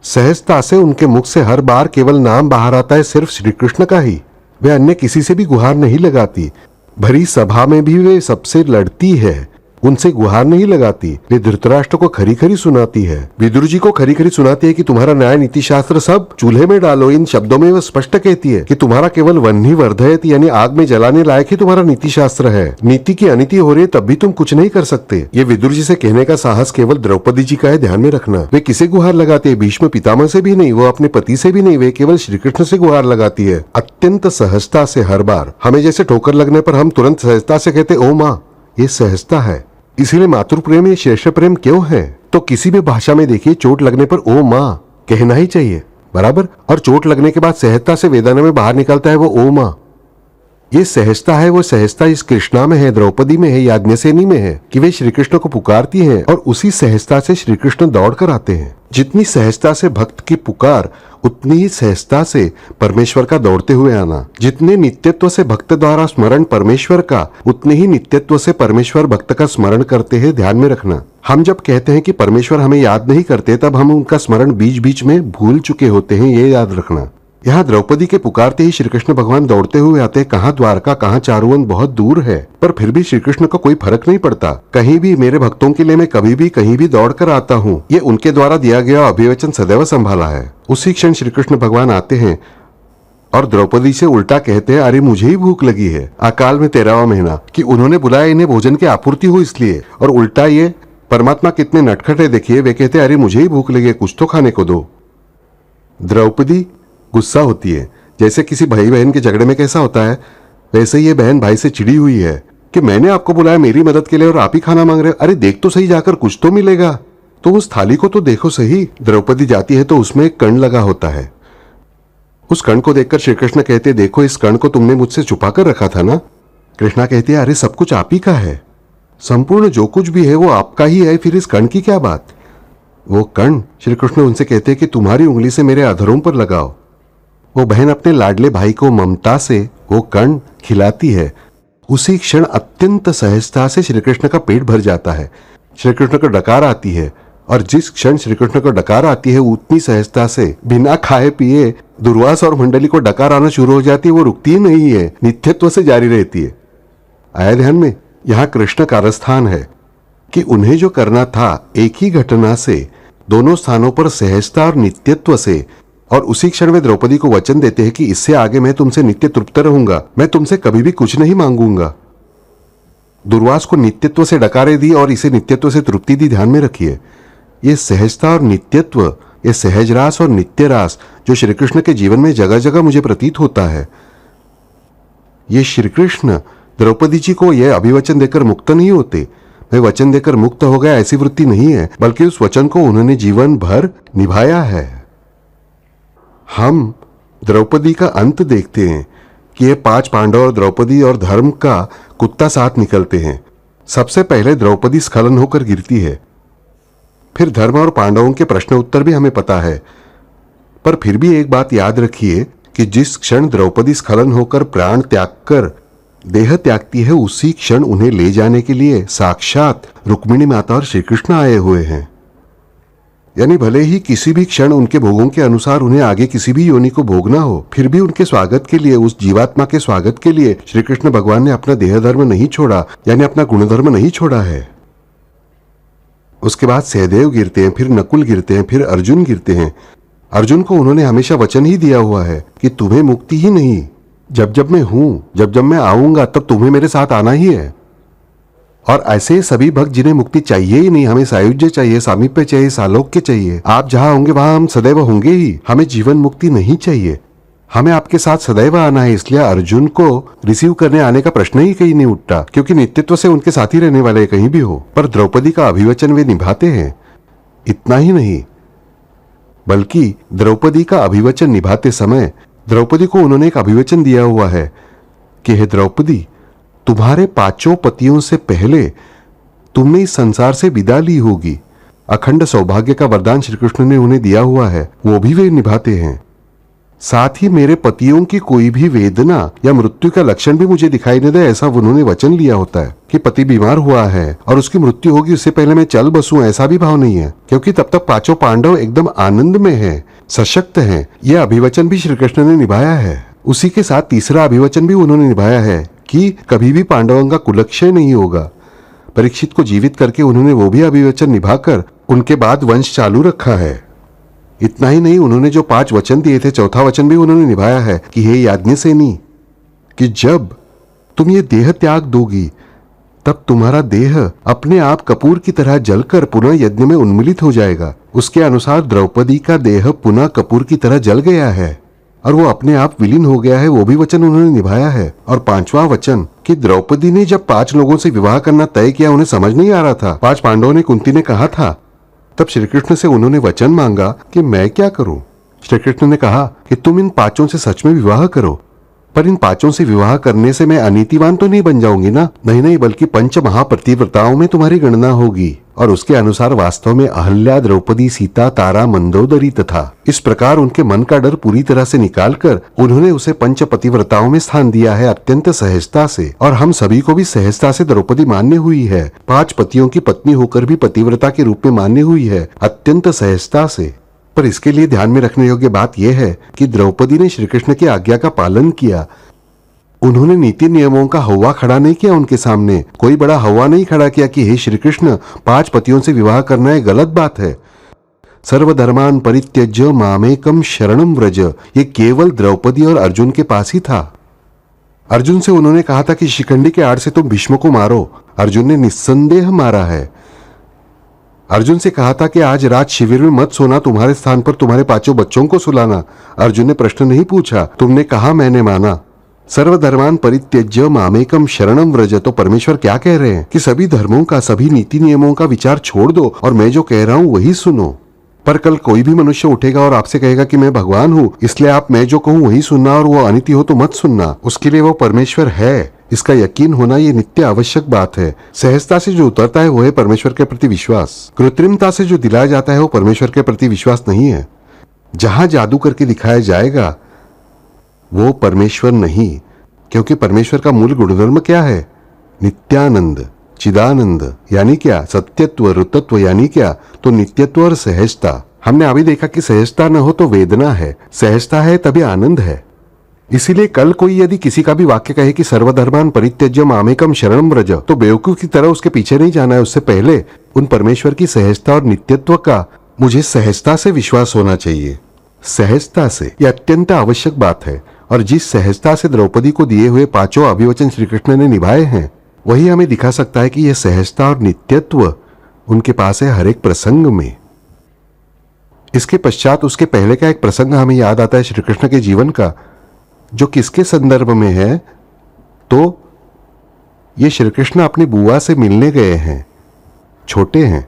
[SPEAKER 1] सहजता से उनके मुख से हर बार केवल नाम बाहर आता है, सिर्फ श्री कृष्ण का ही। वे अन्य किसी से भी गुहार नहीं लगाती। भरी सभा में भी वे सबसे लड़ती है, उनसे गुहार नहीं लगाती, वे धृतराष्ट्र को खरी खरी सुनाती है। विदुर जी को खरी खरी सुनाती है कि तुम्हारा न्याय नीति शास्त्र सब चूल्हे में डालो। इन शब्दों में वह स्पष्ट कहती है कि तुम्हारा केवल वन्ही वर्धयत यानी आग में जलाने लायक ही तुम्हारा नीति शास्त्र है। नीति की अनीति हो रही है तब भी तुम कुछ नहीं कर सकते। ये विदुर जी से कहने का साहस केवल द्रौपदी जी का है, ध्यान में रखना। वे किसे गुहार लगाते हैं? भीष्म पितामह से भी नहीं, वो अपने पति से भी नहीं, वे केवल श्री कृष्ण से गुहार लगाती है, अत्यंत सहजता से। हर बार हमें जैसे ठोकर लगने पर हम तुरंत सहजता से कहते ओ माँ, ये सहजता है। इसीलिए मातृ प्रेम ये श्रेष्ठ प्रेम क्यों है? तो किसी भी भाषा में देखिए, चोट लगने पर ओ माँ कहना ही चाहिए, बराबर। और चोट लगने के बाद सहजता से वेदना में बाहर निकलता है वो ओ माँ। ये सहजता है, वो सहजता इस कृष्णा में है, द्रौपदी में है, याज्ञसेनी में है कि वे श्री कृष्ण को पुकारती हैं और उसी सहजता से श्री कृष्ण दौड़ कर आते हैं। जितनी सहजता से भक्त की पुकार, उतनी ही सहजता से परमेश्वर का दौड़ते हुए आना। जितने नित्यत्व से भक्त द्वारा स्मरण परमेश्वर का, उतने ही नित्यत्व से परमेश्वर भक्त का स्मरण करते हैं, ध्यान में रखना। हम जब कहते हैं कि परमेश्वर हमें याद नहीं करते, तब हम उनका स्मरण बीच बीच में भूल चुके होते हैं, ये याद रखना। यहाँ द्रौपदी के पुकारते ही श्री कृष्ण भगवान दौड़ते हुए आते हैं। कहाँ द्वारका, कहाँ चारुवन, बहुत दूर है, पर फिर भी श्री कृष्ण को कोई फर्क नहीं पड़ता। कहीं भी मेरे भक्तों के लिए मैं कभी भी कहीं भी दौड़ कर आता हूँ, ये उनके द्वारा दिया गया अभिवचन सदैव संभाला है। उसी क्षण श्री कृष्ण भगवान आते हैं और द्रौपदी से उल्टा कहते हैं, अरे मुझे ही भूख लगी है। अकाल में 13वां महीना कि उन्होंने बुलाया इन्हें भोजन की आपूर्ति हो इसलिए, और उल्टा ये परमात्मा कितने नटखट है देखिए, वे कहते हैं अरे मुझे ही भूख लगी है, कुछ तो खाने को दो। द्रौपदी गुस्सा होती है, जैसे किसी भाई बहन के झगड़े में कैसा होता है, वैसे ये बहन भाई से चिड़ी हुई है कि मैंने आपको बुलाया मेरी मदद के लिए और आप ही खाना मांग रहे हो। अरे देख तो सही जाकर, कुछ तो मिलेगा, तो उस थाली को तो देखो सही। द्रौपदी जाती है तो उसमें एक कण लगा होता है। उस कण को देखकर श्री कृष्ण कहते, देखो इस कण को तुमने मुझसे छुपा कर रखा था ना। कृष्णा कहती है, अरे सब कुछ आप ही का है, संपूर्ण जो कुछ भी है वो आपका ही है, फिर इस कण की क्या बात। वो कण, श्री कृष्ण उनसे कहते कि तुम्हारी उंगली से मेरे अधरों पर लगाओ। वो बहन अपने लाडले भाई को ममता से वो कण खिलाती है। उसी क्षण अत्यंत सहजता से श्री कृष्ण का पेट भर जाता है। श्री कृष्ण को डकार आती है, और जिस क्षण श्री कृष्ण को डकार आती है उतनी सहजता से बिना खाए पिए दुर्वासा और मंडली को डकार आना शुरू हो जाती है। वो रुकती ही नहीं है, नित्यत्व से जारी रहती है। आया ध्यान में? यहाँ कृष्ण कारस्थान है कि उन्हें जो करना था एक ही घटना से दोनों स्थानों पर सहजता और नित्यत्व से, और उसी क्षण वे द्रौपदी को वचन देते हैं कि इससे आगे मैं तुमसे नित्य तृप्त रहूंगा, मैं तुमसे कभी भी कुछ नहीं मांगूंगा। दुर्वास को नित्यत्व से डकारे दी और इसे नित्यत्व से तृप्ति दी, ध्यान में रखिए। ये सहजता और नित्यत्व, ये सहज रास और नित्य रास जो श्री कृष्ण के जीवन में जगह जगह मुझे प्रतीत होता है, ये श्री कृष्ण द्रौपदी जी को यह अभिवचन देकर मुक्त नहीं होते। मैं वचन देकर मुक्त हो गया ऐसी वृत्ति नहीं है, बल्कि उस वचन को उन्होंने जीवन भर निभाया है। हम द्रौपदी का अंत देखते हैं कि ये 5 पांडव और द्रौपदी और धर्म का कुत्ता साथ निकलते हैं। सबसे पहले द्रौपदी स्खलन होकर गिरती है, फिर धर्म और पांडवों के प्रश्न उत्तर भी हमें पता है। पर फिर भी एक बात याद रखिए कि जिस क्षण द्रौपदी स्खलन होकर प्राण त्याग कर देह त्यागती है, उसी क्षण उन्हें ले जाने के लिए साक्षात रुक्मिणी माता और श्री कृष्ण आए हुए हैं। यानी भले ही किसी भी क्षण उनके भोगों के अनुसार उन्हें आगे किसी भी योनि को भोगना हो, फिर भी उनके स्वागत के लिए, उस जीवात्मा के स्वागत के लिए श्री कृष्ण भगवान ने अपना देह धर्म नहीं छोड़ा, यानी अपना गुणधर्म नहीं छोड़ा है। उसके बाद सहदेव गिरते हैं, फिर नकुल गिरते हैं, फिर अर्जुन गिरते हैं। अर्जुन को उन्होंने हमेशा वचन ही दिया हुआ है कि तुम्हें मुक्ति ही नहीं, जब जब मैं हूं, जब जब मैं आऊंगा तब तुम्हें मेरे साथ आना ही है। और ऐसे सभी भक्त जिन्हें मुक्ति चाहिए ही नहीं, हमें सायुज्य चाहिए, सामीप्य चाहिए, सालोक्य चाहिए, आप जहां होंगे वहां हम सदैव होंगे ही, हमें जीवन मुक्ति नहीं चाहिए, हमें आपके साथ सदैव आना है। इसलिए अर्जुन को रिसीव करने आने का प्रश्न ही कहीं नहीं उठता, क्योंकि नित्यत्व से उनके साथ ही रहने वाले कहीं भी हो। पर द्रौपदी का अभिवचन वे निभाते हैं। इतना ही नहीं, बल्कि द्रौपदी का अभिवचन निभाते समय द्रौपदी को उन्होंने एक अभिवचन दिया हुआ है कि हे द्रौपदी, तुम्हारे 5 पतियों से पहले तुमने इस संसार से विदा ली होगी। अखंड सौभाग्य का वरदान श्री कृष्ण ने उन्हें दिया हुआ है, वो भी वे निभाते हैं। साथ ही मेरे पतियों की कोई भी वेदना या मृत्यु का लक्षण भी मुझे दिखाई न दे, ऐसा उन्होंने वचन लिया होता है कि पति बीमार हुआ है और उसकी मृत्यु होगी, उससे पहले मैं चल बसूं, ऐसा भी भाव नहीं है, क्योंकि तब तक 5 पांडव एकदम आनंद में हैं, सशक्त हैं। यह अभिवचन भी श्री कृष्ण ने निभाया है। उसी के साथ तीसरा अभिवचन भी उन्होंने निभाया है कि कभी भी पांडवों का कुलक्षय नहीं होगा। परीक्षित को जीवित करके उन्होंने वो भी अभिवचन निभाकर उनके बाद वंश चालू रखा है। इतना ही नहीं, उन्होंने जो 5 वचन दिए थे, चौथा वचन भी उन्होंने निभाया है कि हे याज्ञसेनी, कि जब तुम ये देह त्याग दोगी तब तुम्हारा देह अपने आप कपूर की तरह जलकर पुनः यज्ञ में उन्मिलित हो जाएगा। उसके अनुसार द्रौपदी का देह पुनः कपूर की तरह जल गया है और वो अपने आप विलीन हो गया है। वो भी वचन उन्होंने निभाया है। और 5वां वचन कि द्रौपदी ने जब 5 लोगों से विवाह करना तय किया, उन्हें समझ नहीं आ रहा था। 5 पांडवों ने कुंती ने कहा था, तब श्री कृष्ण से उन्होंने वचन मांगा कि मैं क्या करूं। श्री कृष्ण ने कहा कि तुम इन 5 से सच में विवाह करो, पर इन 5 से विवाह करने से मैं अनीतिवान तो नहीं बन जाऊंगी ना? नहीं, बल्कि 5 महापतिव्रताओं में तुम्हारी गणना होगी। और उसके अनुसार वास्तव में अहल्या, द्रौपदी, सीता, तारा, मंदोदरी तथा इस प्रकार उनके मन का डर पूरी तरह से निकालकर उन्होंने उसे 5 पतिव्रताओं में स्थान दिया है, अत्यंत सहजता से। और हम सभी को भी सहजता से द्रौपदी मान्य हुई है। 5 पतियों की पत्नी होकर भी पतिव्रता के रूप में मान्य हुई है, अत्यंत सहजता से। पर इसके लिए ध्यान में रखने योग्य बात यह है कि द्रौपदी ने श्री कृष्ण की आज्ञा का पालन किया। उन्होंने नीति नियमों का हौवा खड़ा नहीं किया उनके सामने। कोई बड़ा हौवा नहीं खड़ा किया कि हे श्री कृष्ण, 5 पतियों से विवाह करना एक गलत बात है। सर्वधर्मान परित्यज्य मामेकम शरणम व्रज, ये केवल द्रौपदी और अर्जुन के पास ही था। अर्जुन से उन्होंने कहा था कि शिखंडी के आड़ से तुम भीष्म को मारो। अर्जुन ने निस्संदेह मारा है। अर्जुन से कहा था कि आज रात शिविर में मत सोना, तुम्हारे स्थान पर तुम्हारे 5 बच्चों को सुलाना। अर्जुन ने प्रश्न नहीं पूछा, तुमने कहा, मैंने माना। सर्वधर्मान परित्यज्य मामेकम शरणम व्रज, तो परमेश्वर क्या कह रहे हैं कि सभी धर्मों का, सभी नीति नियमों का विचार छोड़ दो और मैं जो कह रहा हूं वही सुनो। पर कल कोई भी मनुष्य उठेगा और आपसे कहेगा कि मैं भगवान हूं, इसलिए आप मैं जो कहूं वही सुनना और वो अनिति हो तो मत सुनना। उसके लिए वो परमेश्वर है, इसका यकीन होना ये नित्य आवश्यक बात है। सहजता से जो उतरता है वो है परमेश्वर के प्रति विश्वास। कृत्रिमता से जो दिलाया जाता है वो परमेश्वर के प्रति विश्वास नहीं है। जहां जादू करके दिखाया जाएगा वो परमेश्वर नहीं, क्योंकि परमेश्वर का मूल गुणधर्म क्या है? नित्यानंद, चिदानंद, यानी क्या? सत्यत्व, ऋतत्व, यानी क्या? तो नित्यत्व और सहजता। हमने अभी देखा कि सहजता न हो तो वेदना है, सहजता है तभी आनंद है। इसीलिए कल कोई यदि किसी का भी वाक्य कहे कि सर्वधर्मान परित्यज्य मामेकम शरणम व्रज, तो बेवकूफ की तरह उसके पीछे नहीं जाना है। उससे पहले उन परमेश्वर की सहजता और नित्यत्व का मुझे सहजता से विश्वास होना चाहिए। सहजता से, यह अत्यंत आवश्यक बात है। और जिस सहजता से द्रौपदी को दिए हुए 5 अभिवचन श्री कृष्ण ने निभाए हैं, वही हमें दिखा सकता है कि यह सहजता और नित्यत्व उनके पास है हर एक प्रसंग में। इसके पश्चात उसके पहले का एक प्रसंग हमें याद आता है श्री कृष्ण के जीवन का, जो किसके संदर्भ में है? तो ये श्री कृष्ण अपनी बुआ से मिलने गए हैं। छोटे हैं।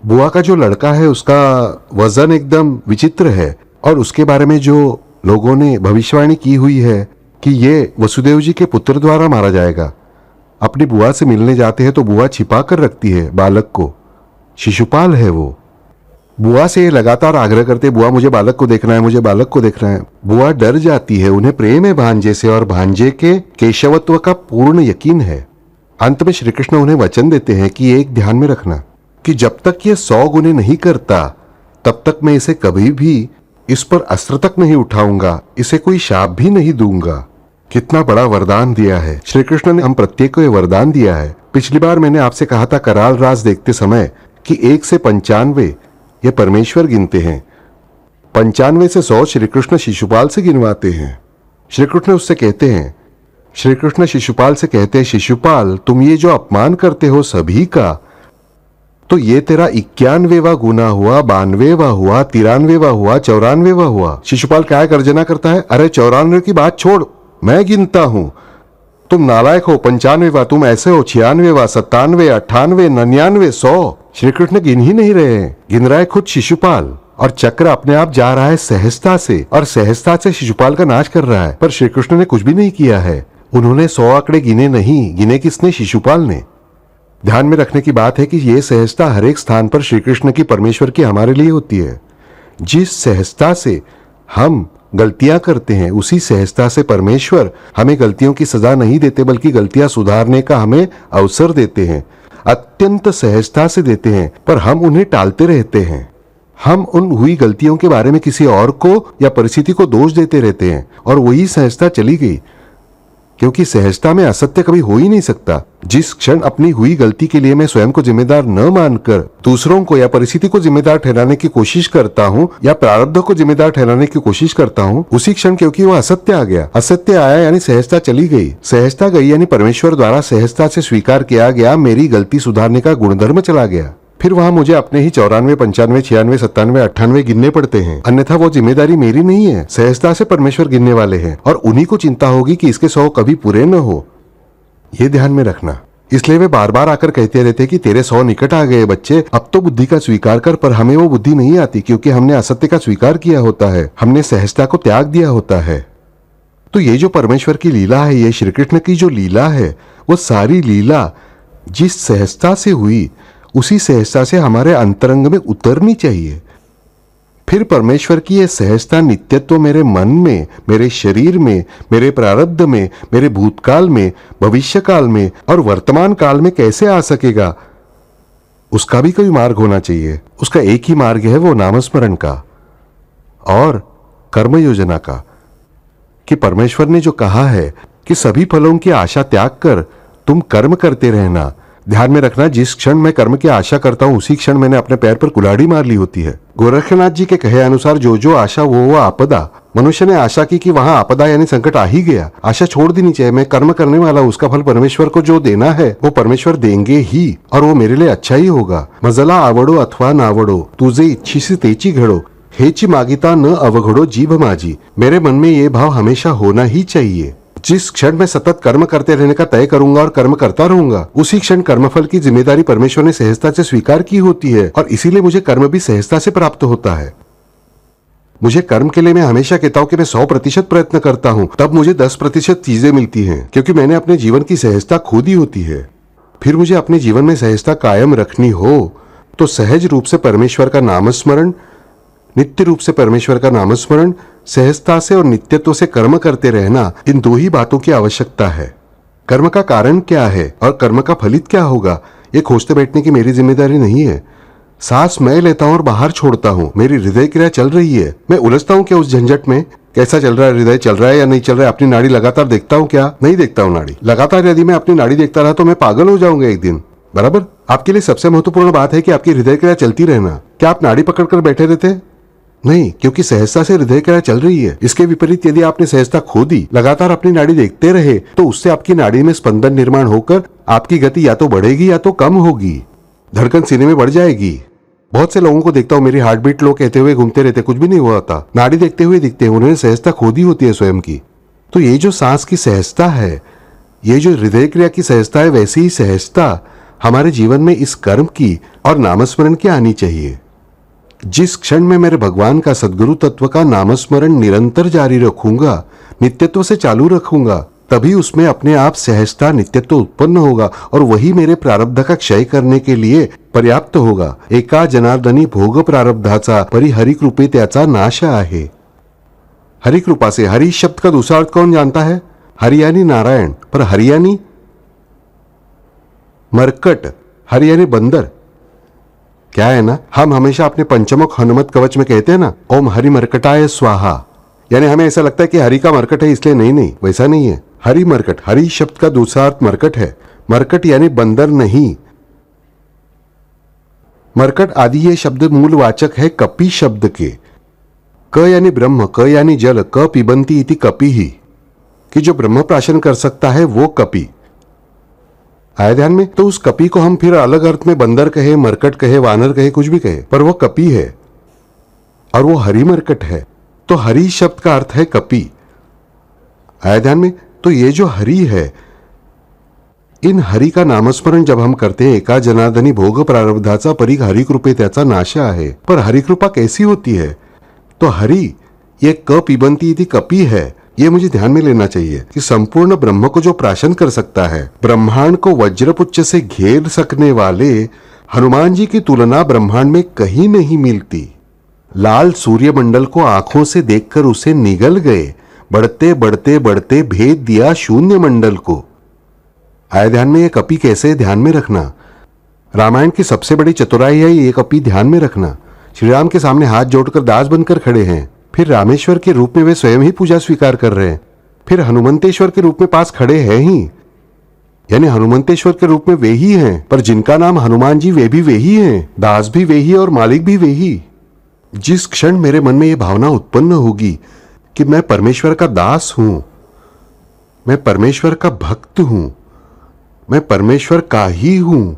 [SPEAKER 1] बुआ का जो लड़का है उसका वजन एकदम विचित्र है और उसके बारे में जो लोगों ने भविष्यवाणी की हुई है कि ये वसुदेव जी के पुत्र द्वारा मारा जाएगा। अपनी बुआ से मिलने जाते हैं तो बुआ छिपा कर रखती है बालक को। शिशुपाल है वो। बुआ से ये लगातार आग्रह करते, बुआ मुझे बालक को देखना है, मुझे बालक को देखना है। बुआ डर जाती है। उन्हें प्रेम है भांजे से और भांजे के केशवत्व का पूर्ण यकीन है। अंत में श्री कृष्ण उन्हें वचन देते हैं कि एक ध्यान में रखना कि जब तक ये 100 गुने नहीं करता तब तक मैं इसे कभी भी इस पर अस्त्र तक नहीं उठाऊंगा, इसे कोई शाप भी नहीं दूंगा। कितना बड़ा वरदान दिया है श्री कृष्ण ने। हम प्रत्येक को ये वरदान दिया है। पिछली बार मैंने आपसे कहा था कराल राज देखते समय कि 1 से 95 ये परमेश्वर गिनते हैं, 95 से 100 श्री कृष्ण शिशुपाल से गिनवाते हैं। श्री कृष्ण उससे कहते हैं, श्री कृष्ण शिशुपाल से कहते हैं, शिशुपाल तुम ये जो अपमान करते हो सभी का, तो ये तेरा 91वां गुना हुआ, 92वां हुआ, 93वां हुआ, 94वां हुआ। शिशुपाल क्या गर्जना करता है, अरे 94 की बात छोड़, मैं गिनता हूं। तुम नालायक हो, 95वां, तुम ऐसे हो, 96वां, 97, 98, 99, 100। श्री कृष्ण गिन ही नहीं रहे हैं, गिन रहा है खुद शिशुपाल। और चक्र अपने आप जा रहा है सहजता से, और सहजता से शिशुपाल का नाश कर रहा है। पर श्री कृष्ण ने कुछ भी नहीं किया है। उन्होंने 100 आंकड़े गिने नहीं, गिने किसने? शिशुपाल ने। ध्यान में रखने की बात है कि यह सहजता हर एक स्थान पर श्री कृष्ण की, परमेश्वर की हमारे लिए होती है। जिस सहजता से हम गलतियां करते हैं उसी सहजता से परमेश्वर हमें गलतियों की सजा नहीं देते, बल्कि गलतियां सुधारने का हमें अवसर देते हैं। अत्यंत सहजता से देते हैं, पर हम उन्हें टालते रहते हैं। हम उन हुई गलतियों के बारे में किसी और को या परिस्थिति को दोष देते रहते हैं और वही सहजता चली गई। क्योंकि सहजता में असत्य कभी हो ही नहीं सकता। जिस क्षण अपनी हुई गलती के लिए मैं स्वयं को जिम्मेदार न मानकर दूसरों को या परिस्थिति को जिम्मेदार ठहराने की कोशिश करता हूँ या प्रारब्ध को जिम्मेदार ठहराने की कोशिश करता हूँ, उसी क्षण क्योंकि वो असत्य आ गया, असत्य आया यानी सहजता चली गई, सहजता गई यानी परमेश्वर द्वारा सहजता से स्वीकार किया गया मेरी गलती सुधारने का गुणधर्म चला गया। फिर वहां मुझे अपने ही 94, 95, 96, 97, 98 गिनने पड़ते हैं, अन्यथा वो जिम्मेदारी मेरी नहीं है, सहजता से परमेश्वर गिनने वाले हैं और उन्हीं को चिंता होगी कि इसके 100 कभी पूरे न हो। ये ध्यान में रखना। इसलिए वे बार बार आकर कहते रहते कि तेरे 100 निकट आ गए बच्चे, अब तो बुद्धि का स्वीकार कर, पर हमें वो बुद्धि नहीं आती क्योंकि हमने असत्य का स्वीकार किया होता है, हमने सहजता को त्याग दिया होता है। तो ये जो परमेश्वर की लीला है, ये श्री कृष्ण की जो लीला है, वो सारी लीला जिस सहजता से हुई उसी सहजता से हमारे अंतरंग में उतरनी चाहिए। फिर परमेश्वर की यह सहजता नित्यत्व मेरे मन में, मेरे शरीर में, मेरे प्रारब्ध में, मेरे भूतकाल में, भविष्य काल में और वर्तमान काल में कैसे आ सकेगा, उसका भी कोई मार्ग होना चाहिए। उसका एक ही मार्ग है, वो नामस्मरण का और कर्म योजना का। कि परमेश्वर ने जो कहा है कि सभी फलों की आशा त्याग कर तुम कर्म करते रहना। ध्यान में रखना, जिस क्षण मैं कर्म की आशा करता हूं उसी क्षण मैंने अपने पैर पर कुल्हाड़ी मार ली होती है। गोरखनाथ जी के कहे अनुसार जो जो आशा वो आपदा। मनुष्य ने आशा की कि वहां आपदा यानी संकट आ ही गया, आशा छोड़ देनी चाहिए। मैं कर्म करने वाला, उसका फल परमेश्वर को जो देना है वो परमेश्वर देंगे ही और वो मेरे लिए अच्छा ही होगा। मजला आवडो अथवा नावडो, तुझे इच्छिसी तेची घडो, हेची मागिता न अवघडो जीभ माझी। मेरे मन में ये भाव हमेशा होना ही चाहिए। जिस क्षण मैं सतत कर्म करते रहने का तय करूंगा और कर्म करता रहूंगा, उसी क्षण कर्मफल की जिम्मेदारी परमेश्वर ने सहजता से स्वीकार की होती है और इसीलिए मुझे कर्म भी सहजता से प्राप्त होता है। मुझे कर्म के लिए मैं हमेशा कहता हूं कि मैं 100% प्रयत्न करता हूं, तब मुझे 10% चीजें मिलती हैं, क्योंकि मैंने अपने जीवन की सहजता खो दी होती है। फिर मुझे अपने जीवन में सहजता कायम रखनी हो तो सहज रूप से परमेश्वर का नामस्मरण, नित्य रूप से परमेश्वर का नामस्मरण, सहजता से और नित्यत्व से कर्म करते रहना, इन दो ही बातों की आवश्यकता है। कर्म का कारण क्या है और कर्म का फलित क्या होगा, ये खोजते बैठने की मेरी जिम्मेदारी नहीं है। सांस मैं लेता हूं और बाहर छोड़ता हूं, मेरी हृदय क्रिया चल रही है। मैं उलझता हूं क्या उस झंझट में, कैसा चल रहा है हृदय, चल रहा है या नहीं चल रहा है, अपनी नाड़ी लगातार देखता हूं क्या, नहीं देखता हूं नाड़ी लगातार। यदि मैं अपनी नाड़ी देखता रहा तो मैं पागल हो जाऊंगा एक दिन, बराबर। आपके लिए सबसे महत्वपूर्ण बात है कि आपकी हृदय क्रिया चलती रहना। क्या आप नाड़ी पकड़कर बैठे रहते? नहीं, क्योंकि सहजता से हृदय क्रिया चल रही है। इसके विपरीत यदि आपने सहजता खो दी, लगातार अपनी नाड़ी देखते रहे, तो उससे आपकी नाड़ी में स्पंदन निर्माण होकर आपकी गति या तो बढ़ेगी या तो कम होगी, धड़कन सीने में बढ़ जाएगी। बहुत से लोगों को देखता हूं मेरी हार्ट बीट लो कहते हुए घूमते रहते, कुछ भी नहीं हुआ होता, नाड़ी देखते हुए दिखते हैं, उन्होंने सहजता खो दी होती है स्वयं की। तो ये जो सांस की सहजता है, ये जो हृदय क्रिया की सहजता है, वैसी ही सहजता हमारे जीवन में इस कर्म की और नामस्मरण की आनी चाहिए। जिस क्षण में मेरे भगवान का सद्गुरु तत्व का नामस्मरण निरंतर जारी रखूंगा, नित्यत्व से चालू रखूंगा, तभी उसमें अपने आप सहजता नित्यत्व उत्पन्न होगा और वही मेरे प्रारब्ध का क्षय करने के लिए पर्याप्त होगा। एका जनार्दनी भोग प्रारब्धाचा परी हरिकृपे त्याचा नाश आहे। हरिकृपा से, हरि शब्द का दूसरा अर्थ कौन जानता है? हरि यानी नारायण, पर हरि यानी मरकट, हरि यानी बंदर। क्या है ना, हम हमेशा अपने पंचमुख हनुमत कवच में कहते हैं ना, ओम हरि मरकटाय स्वाहा, यानी हमें ऐसा लगता है कि हरि का मरकट है इसलिए। नहीं, वैसा नहीं है। हरि मरकट, हरि शब्द का दूसरा अर्थ मरकट है। मरकट यानी बंदर नहीं। मरकट आदि ये शब्द मूल वाचक है कपि शब्द के। क यानी ब्रह्म, क यानी जल, क पिबंती इति कपि ही, कि जो ब्रह्म प्राशन कर सकता है वो कपि। आया ध्यान में? तो उस कपि को हम फिर अलग अर्थ में बंदर कहे, मरकट कहे, वानर कहे, कुछ भी कहे, पर वो कपि है और वो हरि मरकट है। तो हरि शब्द का अर्थ है कपि। आया ध्यान में? तो ये जो हरि है, इन हरि का नामस्मरण जब हम करते हैं, एका जनार्दनी भोग प्रारब्धाचा परी हरिकृपे त्याचा नाश आहे। पर हरिकृपा कैसी होती है? तो हरि ये क पिबंती इति कपि है। ये मुझे ध्यान में लेना चाहिए कि संपूर्ण ब्रह्म को जो प्राशन कर सकता है, ब्रह्मांड को वज्रपुच्छ से घेर सकने वाले हनुमान जी की तुलना ब्रह्मांड में कहीं नहीं मिलती। लाल सूर्यमंडल को आंखों से देखकर उसे निगल गए, बढ़ते बढ़ते बढ़ते भेद दिया शून्य मंडल को। आया ध्यान में? ये कपि कैसे, ध्यान में रखना। रामायण की सबसे बड़ी चतुराई है ये कपि, ध्यान में रखना। श्री राम के सामने हाथ जोड़कर दास बनकर खड़े हैं, फिर रामेश्वर के रूप में वे स्वयं ही पूजा स्वीकार कर रहे हैं, फिर हनुमंतेश्वर के रूप में पास खड़े हैं ही, यानी हनुमंतेश्वर के रूप में वे ही हैं, पर जिनका नाम हनुमान जी वे भी वे ही हैं, दास भी वे ही और मालिक भी वे ही। जिस क्षण मेरे मन में यह भावना उत्पन्न होगी कि मैं परमेश्वर का दास हूं, मैं परमेश्वर का भक्त हूं, मैं परमेश्वर का ही हूं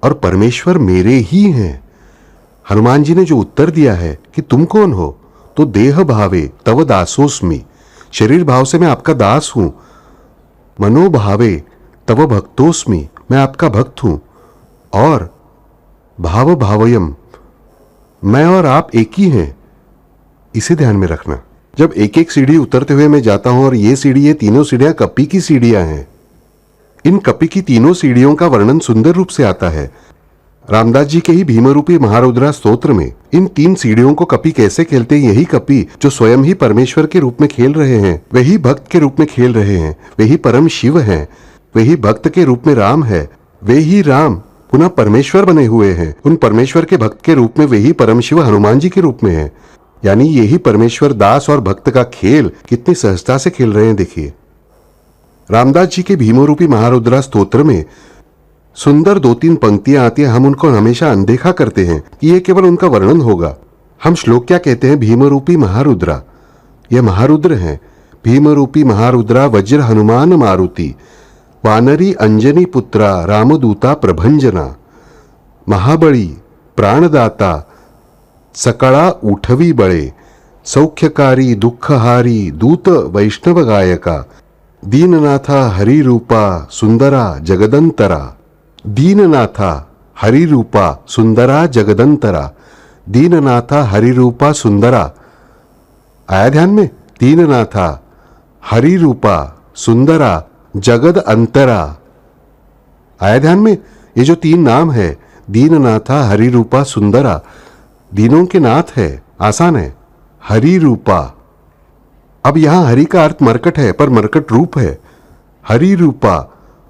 [SPEAKER 1] और परमेश्वर मेरे ही हैं। हनुमान जी ने जो उत्तर दिया है कि तुम कौन हो, तो देह भावे तव दासोस्मि, शरीर भाव से मैं आपका दास हूं, मनोभावे तव भक्तोस्मि, मैं आपका भक्त हूं, और भाव भावयम, मैं और आप एक ही हैं। इसे ध्यान में रखना। जब एक एक सीढ़ी उतरते हुए मैं जाता हूं, और ये तीनों सीढ़ियां कपी की सीढ़ियां हैं, इन कपी की तीनों सीढ़ियों का वर्णन सुंदर रूप से आता है रामदास जी के ही भीमरूपी महारुद्रा स्तोत्र में। इन 3 सीढ़ियों को कपी कैसे खेलते हैं, यही कपी जो स्वयं ही परमेश्वर के रूप में खेल रहे हैं, वही भक्त के रूप में खेल रहे हैं, वही परम शिव हैं, वही भक्त के रूप में राम है, वे ही राम पुनः परमेश्वर बने हुए हैं। उन परमेश्वर के भक्त के रूप में वही परम शिव हनुमान जी के रूप में है। यानी यही परमेश्वर दास और भक्त का खेल कितनी सहजता से खेल रहे हैं। देखिए रामदास जी के भीमरूपी महारुद्रा स्तोत्र में सुंदर 2-3 पंक्तियां आती हैं। हम उनको हमेशा अनदेखा करते हैं कि ये केवल उनका वर्णन होगा। हम श्लोक क्या कहते हैं, भीमरूपी महारुद्रा, यह महारुद्र हैं। भीमरूपी महारुद्रा वज्र हनुमान मारुति, वानरी अंजनी पुत्रा रामदूता प्रभंजना, महाबली प्राणदाता सकड़ा उठवी बळे, सौख्यकारी दुःखहारी दूत वैष्णव गायका, दीननाथा हरिरूपा सुंदरा जगदंतरा, दीननाथा हरिरूपा सुंदरा जगदंतरा, दीननाथा हरिरूपा सुंदरा। आया ध्यान में, दीननाथा हरिरूपा सुंदरा जगद अंतरा। आया ध्यान में, ये जो 3 नाम है, दीननाथा हरिरूपा सुंदरा, दीनों के नाथ है, आसान है, हरिरूपा। अब यहां हरि का अर्थ मरकट है, पर मरकट रूप है। हरिरूपा,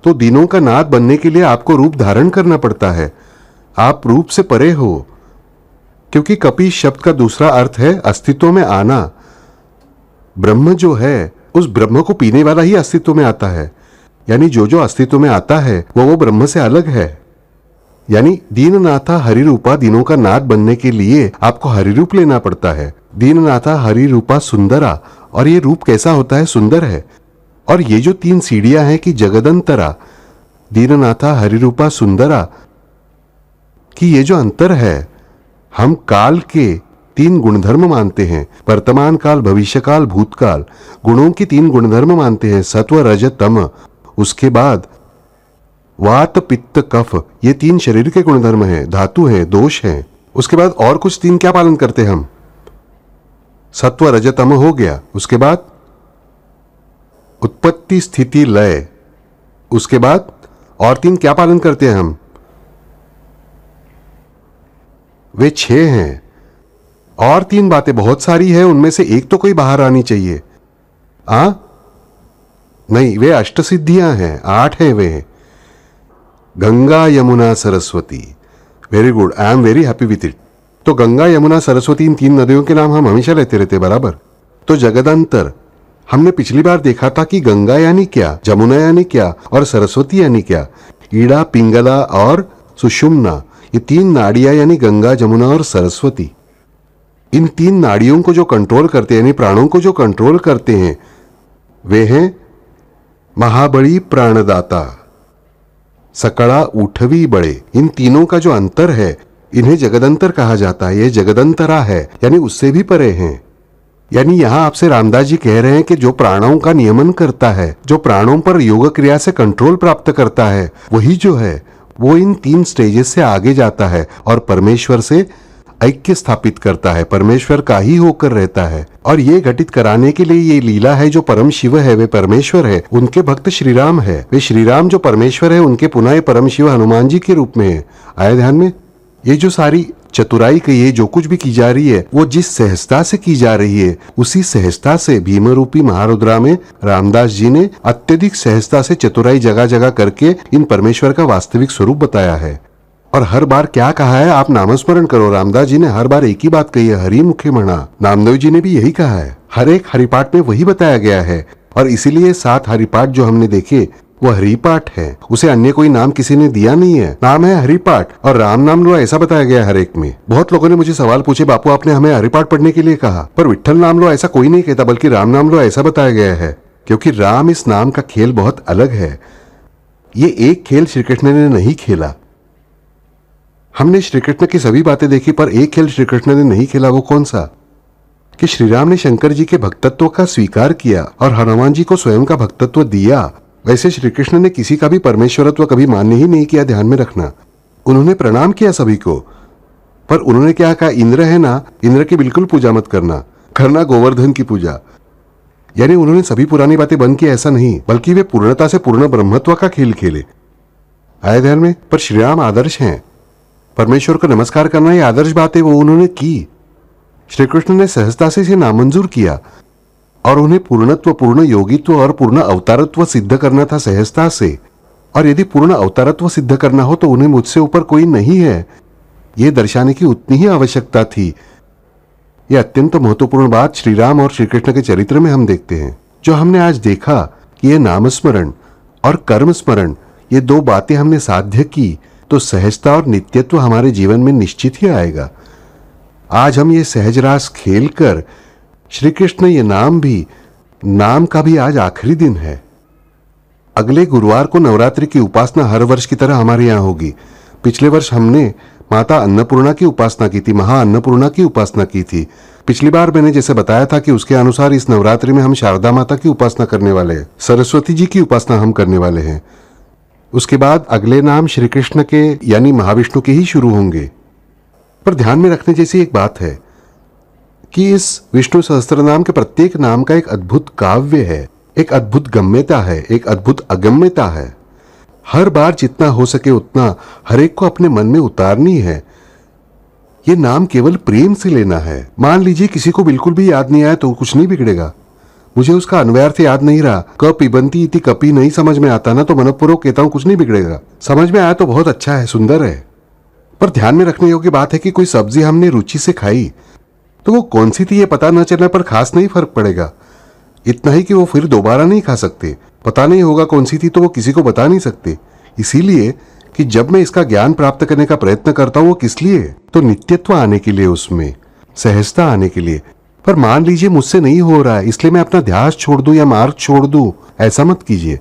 [SPEAKER 1] तो दीनों का नाथ बनने के लिए आपको रूप धारण करना पड़ता है। आप रूप से परे हो, क्योंकि कपि शब्द का दूसरा अर्थ है अस्तित्व में आना। ब्रह्म जो है, उस ब्रह्म को पीने वाला ही अस्तित्व में आता है। यानी जो जो अस्तित्व में आता है वो ब्रह्म से अलग है। यानी दीननाथा हरिरूपा, दीनों का नाथ बनने के लिए आपको हरिरूप लेना पड़ता है। दीननाथा हरिरूपा सुंदरा, और ये रूप कैसा होता है, सुंदर है। और ये जो 3 सीढ़ियां हैं कि जगदंतरा, दीननाथा हरिरूपा सुंदरा, कि ये जो अंतर है, हम काल के 3 गुणधर्म मानते हैं, वर्तमान काल, भविष्य काल, भूतकाल। गुणों की 3 गुणधर्म मानते हैं, सत्व रज तम। उसके बाद वात पित्त कफ, ये 3 शरीर के गुणधर्म हैं, धातु हैं, दोष हैं। उसके बाद और कुछ 3 क्या पालन करते हैं हम, सत्व रज तम हो गया। उसके बाद उत्पत्ति स्थिति लय। उसके बाद और 3 क्या पालन करते हैं हम, वे 6 हैं। और 3 बातें बहुत सारी है, उनमें से एक तो कोई बाहर आनी चाहिए। नहीं, वे अष्ट सिद्धियां हैं, 8 हैं वे। Ganga Yamuna Saraswati, very good, I am very happy with it. तो गंगा यमुना सरस्वती, इन 3 नदियों के नाम हम हमेशा लेते रहते बराबर। तो जगदंतर, हमने पिछली बार देखा था कि गंगा यानी क्या, जमुना यानी क्या, और सरस्वती यानी क्या। ईड़ा, पिंगला और सुषुम्ना, ये 3 नाड़ियां यानी गंगा, जमुना और सरस्वती। इन 3 नाड़ियों को जो कंट्रोल करते हैं, यानी प्राणों को जो कंट्रोल करते हैं, वे हैं महाबली प्राणदाता, सकड़ा उठवी बड़े। इन तीनों का जो अंतर है, इन्हें जगदंतर कहा जाता है। ये जगदंतरा है, यानी उससे भी परे हैं। यानी यहां आपसे रामदास जी कह रहे हैं कि जो प्राणों का नियमन करता है, जो प्राणों पर योग क्रिया से कंट्रोल प्राप्त करता है, वही जो है वो इन 3 स्टेजेस से आगे जाता है और परमेश्वर से ऐक्य स्थापित करता है, परमेश्वर का ही होकर रहता है। और ये घटित कराने के लिए ये लीला है, जो परम शिव है वे परमेश्वर है, उनके भक्त श्रीराम है। वे श्रीराम जो परमेश्वर है, उनके पुनः ये परम शिव हनुमान जी के रूप में है। आया ध्यान में, ये जो सारी चतुराई की है, जो कुछ भी की जा रही है, वो जिस सहजता से की जा रही है, उसी सहजता से भीमरूपी महारुद्रा में रामदास जी ने अत्यधिक सहजता से चतुराई जगह जगह करके इन परमेश्वर का वास्तविक स्वरूप बताया है। और हर बार क्या कहा है, आप नामस्मरण करो। रामदास जी ने हर बार एक ही बात कही है, हरि मुखे मणा। नामदेव जी ने भी यही कहा है, हर एक हरिपाठ में वही बताया गया है। और इसीलिए 7 हरिपाठ जो हमने देखे वो हरिपाठ है। उसे अन्य कोई नाम किसी ने दिया नहीं है, नाम है हरिपाठ। और राम नाम लो ऐसा बताया गया है हर एक में। बहुत लोगों ने मुझे सवाल पूछे, बापू आपने हमें हरिपाठ पढ़ने के लिए कहा, पर विठ्ठल नाम लो ऐसा कोई नहीं कहता, बल्कि राम नाम लो ऐसा बताया गया है। क्योंकि राम इस नाम का खेल बहुत अलग है। ये एक खेल श्री कृष्ण ने नहीं खेला। हमने श्री कृष्ण की सभी बातें देखी, पर एक खेल श्री कृष्ण ने नहीं खेला। वो कौन सा? कि श्री राम ने शंकर जी के भक्तत्व का स्वीकार किया और हनुमान जी को स्वयं का भक्तत्व दिया। वैसे श्री कृष्ण ने किसी का भी परमेश्वरत्व कभी मान्य ही नहीं किया, ध्यान में रखना। उन्होंने प्रणाम किया सभी को, पर उन्होंने क्या कहा? इंद्र है ना, इंद्र की बिल्कुल पूजा मत करना, करना गोवर्धन की पूजा। यानी उन्होंने सभी पुरानी बातें बंद की ऐसा नहीं, बल्कि वे पूर्णता से पूर्ण ब्रह्मत्व का खेल खेले। आए ध्यान में? पर श्री राम आदर्श हैं। परमेश्वर को नमस्कार करना ये आदर्श बात है, वो उन्होंने की। श्री कृष्ण ने सहजता से इसे नामंजूर किया और उन्हें पूर्णत्व, पूर्ण योगित्व और पूर्ण अवतारत्व सिद्ध करना था सहजता से। और यदि पूर्ण अवतारत्व सिद्ध करना हो तो उन्हें मुझसे ऊपर कोई नहीं है, ये दर्शाने की उतनी ही आवश्यकता थी। यह अत्यंत महत्वपूर्ण बात श्री राम और श्री कृष्ण के चरित्र में हम देखते हैं। जो हमने आज देखा कि यह नामस्मरण और कर्म स्मरण, ये दो बातें हमने साध्य की, तो सहजता और नित्यत्व हमारे जीवन में निश्चित ही आएगा। आज हम ये सहज रास खेल कर श्री कृष्ण, ये नाम का भी आज आखिरी दिन है। अगले गुरुवार को नवरात्रि की उपासना हर वर्ष की तरह हमारे यहाँ होगी। पिछले वर्ष हमने माता अन्नपूर्णा की उपासना की थी, महा अन्नपूर्णा की उपासना की थी। पिछली बार मैंने जैसे बताया था कि उसके अनुसार इस नवरात्रि में हम शारदा माता की उपासना करने वाले हैं, सरस्वती जी की उपासना हम करने वाले हैं। उसके बाद अगले नाम श्री कृष्ण के यानी महाविष्णु के ही शुरू होंगे। पर ध्यान में रखने जैसी एक बात है कि इस विष्णु सहस्त्रनाम के प्रत्येक नाम का एक अद्भुत काव्य है, एक अद्भुत गम्यता है, एक अद्भुत अगम्यता है। हर बार जितना हो सके उतना हर एक को अपने मन में उतारनी है। ये नाम केवल प्रेम से लेना है। मान लीजिए किसी को बिल्कुल भी याद नहीं आया तो कुछ नहीं बिगड़ेगा। मुझे उसका अन्वयार्थ याद नहीं रहा, क पिबंती इति कपि नहीं समझ में आता ना, तो मनपूर्वक कहता हूं कुछ नहीं बिगड़ेगा। समझ में आया तो बहुत अच्छा है, सुंदर है। पर ध्यान में रखने योग्य बात है कि कोई सब्जी हमने रुचि से खाई तो वो कौन सी थी ये पता न चलने पर खास नहीं फर्क पड़ेगा। इतना ही कि वो फिर दोबारा नहीं खा सकते। पता नहीं होगा कौन सी थी तो वो किसी को बता नहीं सकते। इसीलिए कि जब मैं इसका ज्ञान प्राप्त करने का प्रयत्न करता हूं वो किस लिए? तो नित्यत्व आने के लिए, उसमें सहजता आने के लिए। पर मान लीजिए मुझसे नहीं हो रहा है, इसलिए मैं अपना ध्यास छोड़ दूं या मार्ग छोड़ दूं, ऐसा मत कीजिए।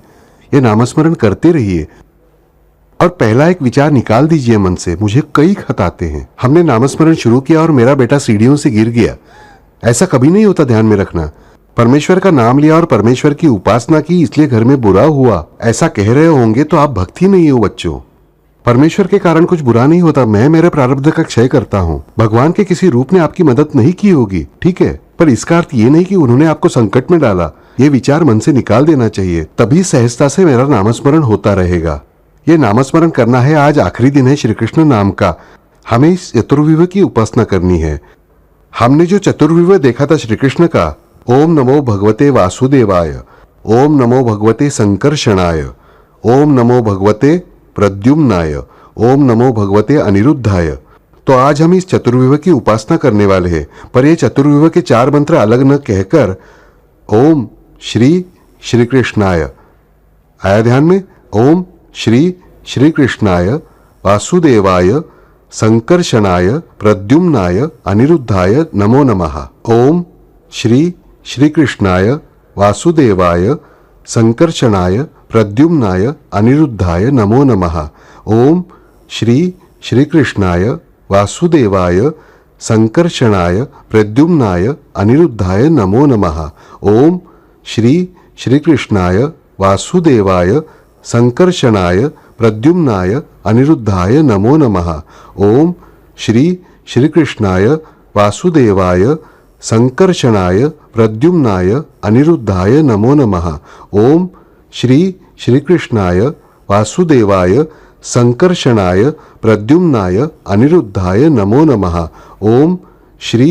[SPEAKER 1] ये नामस्मरण करते रहिए और पहला एक विचार निकाल दीजिए मन से, मुझे कई खत आते हैं, हमने नामस्मरण शुरू किया और मेरा बेटा सीढ़ियों से गिर गया। ऐसा कभी नहीं होता, ध्यान में रखना। परमेश्वर का नाम लिया और परमेश्वर की उपासना की, इसलिए घर में बुरा हुआ, ऐसा कह रहे होंगे तो आप भक्ति नहीं हो बच्चों। परमेश्वर के कारण कुछ बुरा नहीं होता। मैं मेरे प्रारब्ध का क्षय करता हूँ। भगवान के किसी रूप ने आपकी मदद नहीं की होगी, ठीक है, पर इसका अर्थ ये नहीं कि उन्होंने आपको संकट में डाला। ये विचार मन से निकाल देना चाहिए, तभी सहजता से मेरा नामस्मरण होता रहेगा। ये नामस्मरण करना है। आज आखिरी दिन है श्री कृष्ण नाम का। हमें इस चतुर्विव की उपासना करनी है। हमने जो चतुर्विव देखा था श्री कृष्ण का, ओम नमो भगवते वासुदेवाय, ओम नमो भगवते संकर्षणाय, ओम नमो भगवते प्रद्युम्नाय, ओम नमो भगवते अनिरुद्धाय। तो आज हम इस चतुर्विव की उपासना करने वाले हैं। पर ये चतुर्विव के 4 मंत्र अलग न कहकर ओम श्री श्री कृष्णाय, आया ध्यान में? ओम श्री श्री कृष्णाय वासुदेवाय संकर्षणाय प्रद्युम्नाय अनिरुद्धाय नमो नमः। ओम श्री श्री कृष्णाय वासुदेवाय संकर्षणाय प्रद्युम्नाय अनिरुद्धाय नमो नमः। ओम श्री श्री कृष्णाय वासुदेवाय संकर्षणाय प्रद्युम्नाय अनिरुद्धाय नमो नमः। ओम श्री श्री कृष्णाय वासुदेवाय संकर्षणाय प्रद्युम्नाय अनिरुद्धाय नमो नमः। ओम श्री श्री कृष्णाय वासुदेवाय संकर्षणाय प्रद्युम्नाय अनिरुद्धाय नमो नमः। ओम श्री श्री कृष्णाय वासुदेवाय संकर्षणाय प्रद्युम्नाय अनिरुद्धाय नमो नमः। ओम श्री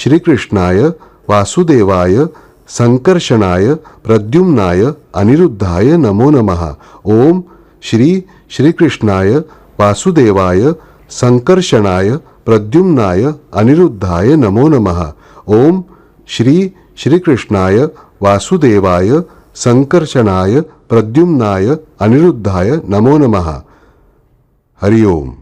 [SPEAKER 1] श्री कृष्णाय वासुदेवाय संकर्षणाय प्रद्युम्नाय अनिरुद्धाय नमो नमः। ओम श्री श्री कृष्णाय वासुदेवाय संकर्षणाय प्रद्युम्नाय अनिरुद्धाय नमो नमः। ओम श्री श्री कृष्णाय वासुदेवाय संकर्षणाय प्रद्युम्नाय अनिरुद्धाय नमो नमः। हरि ओम।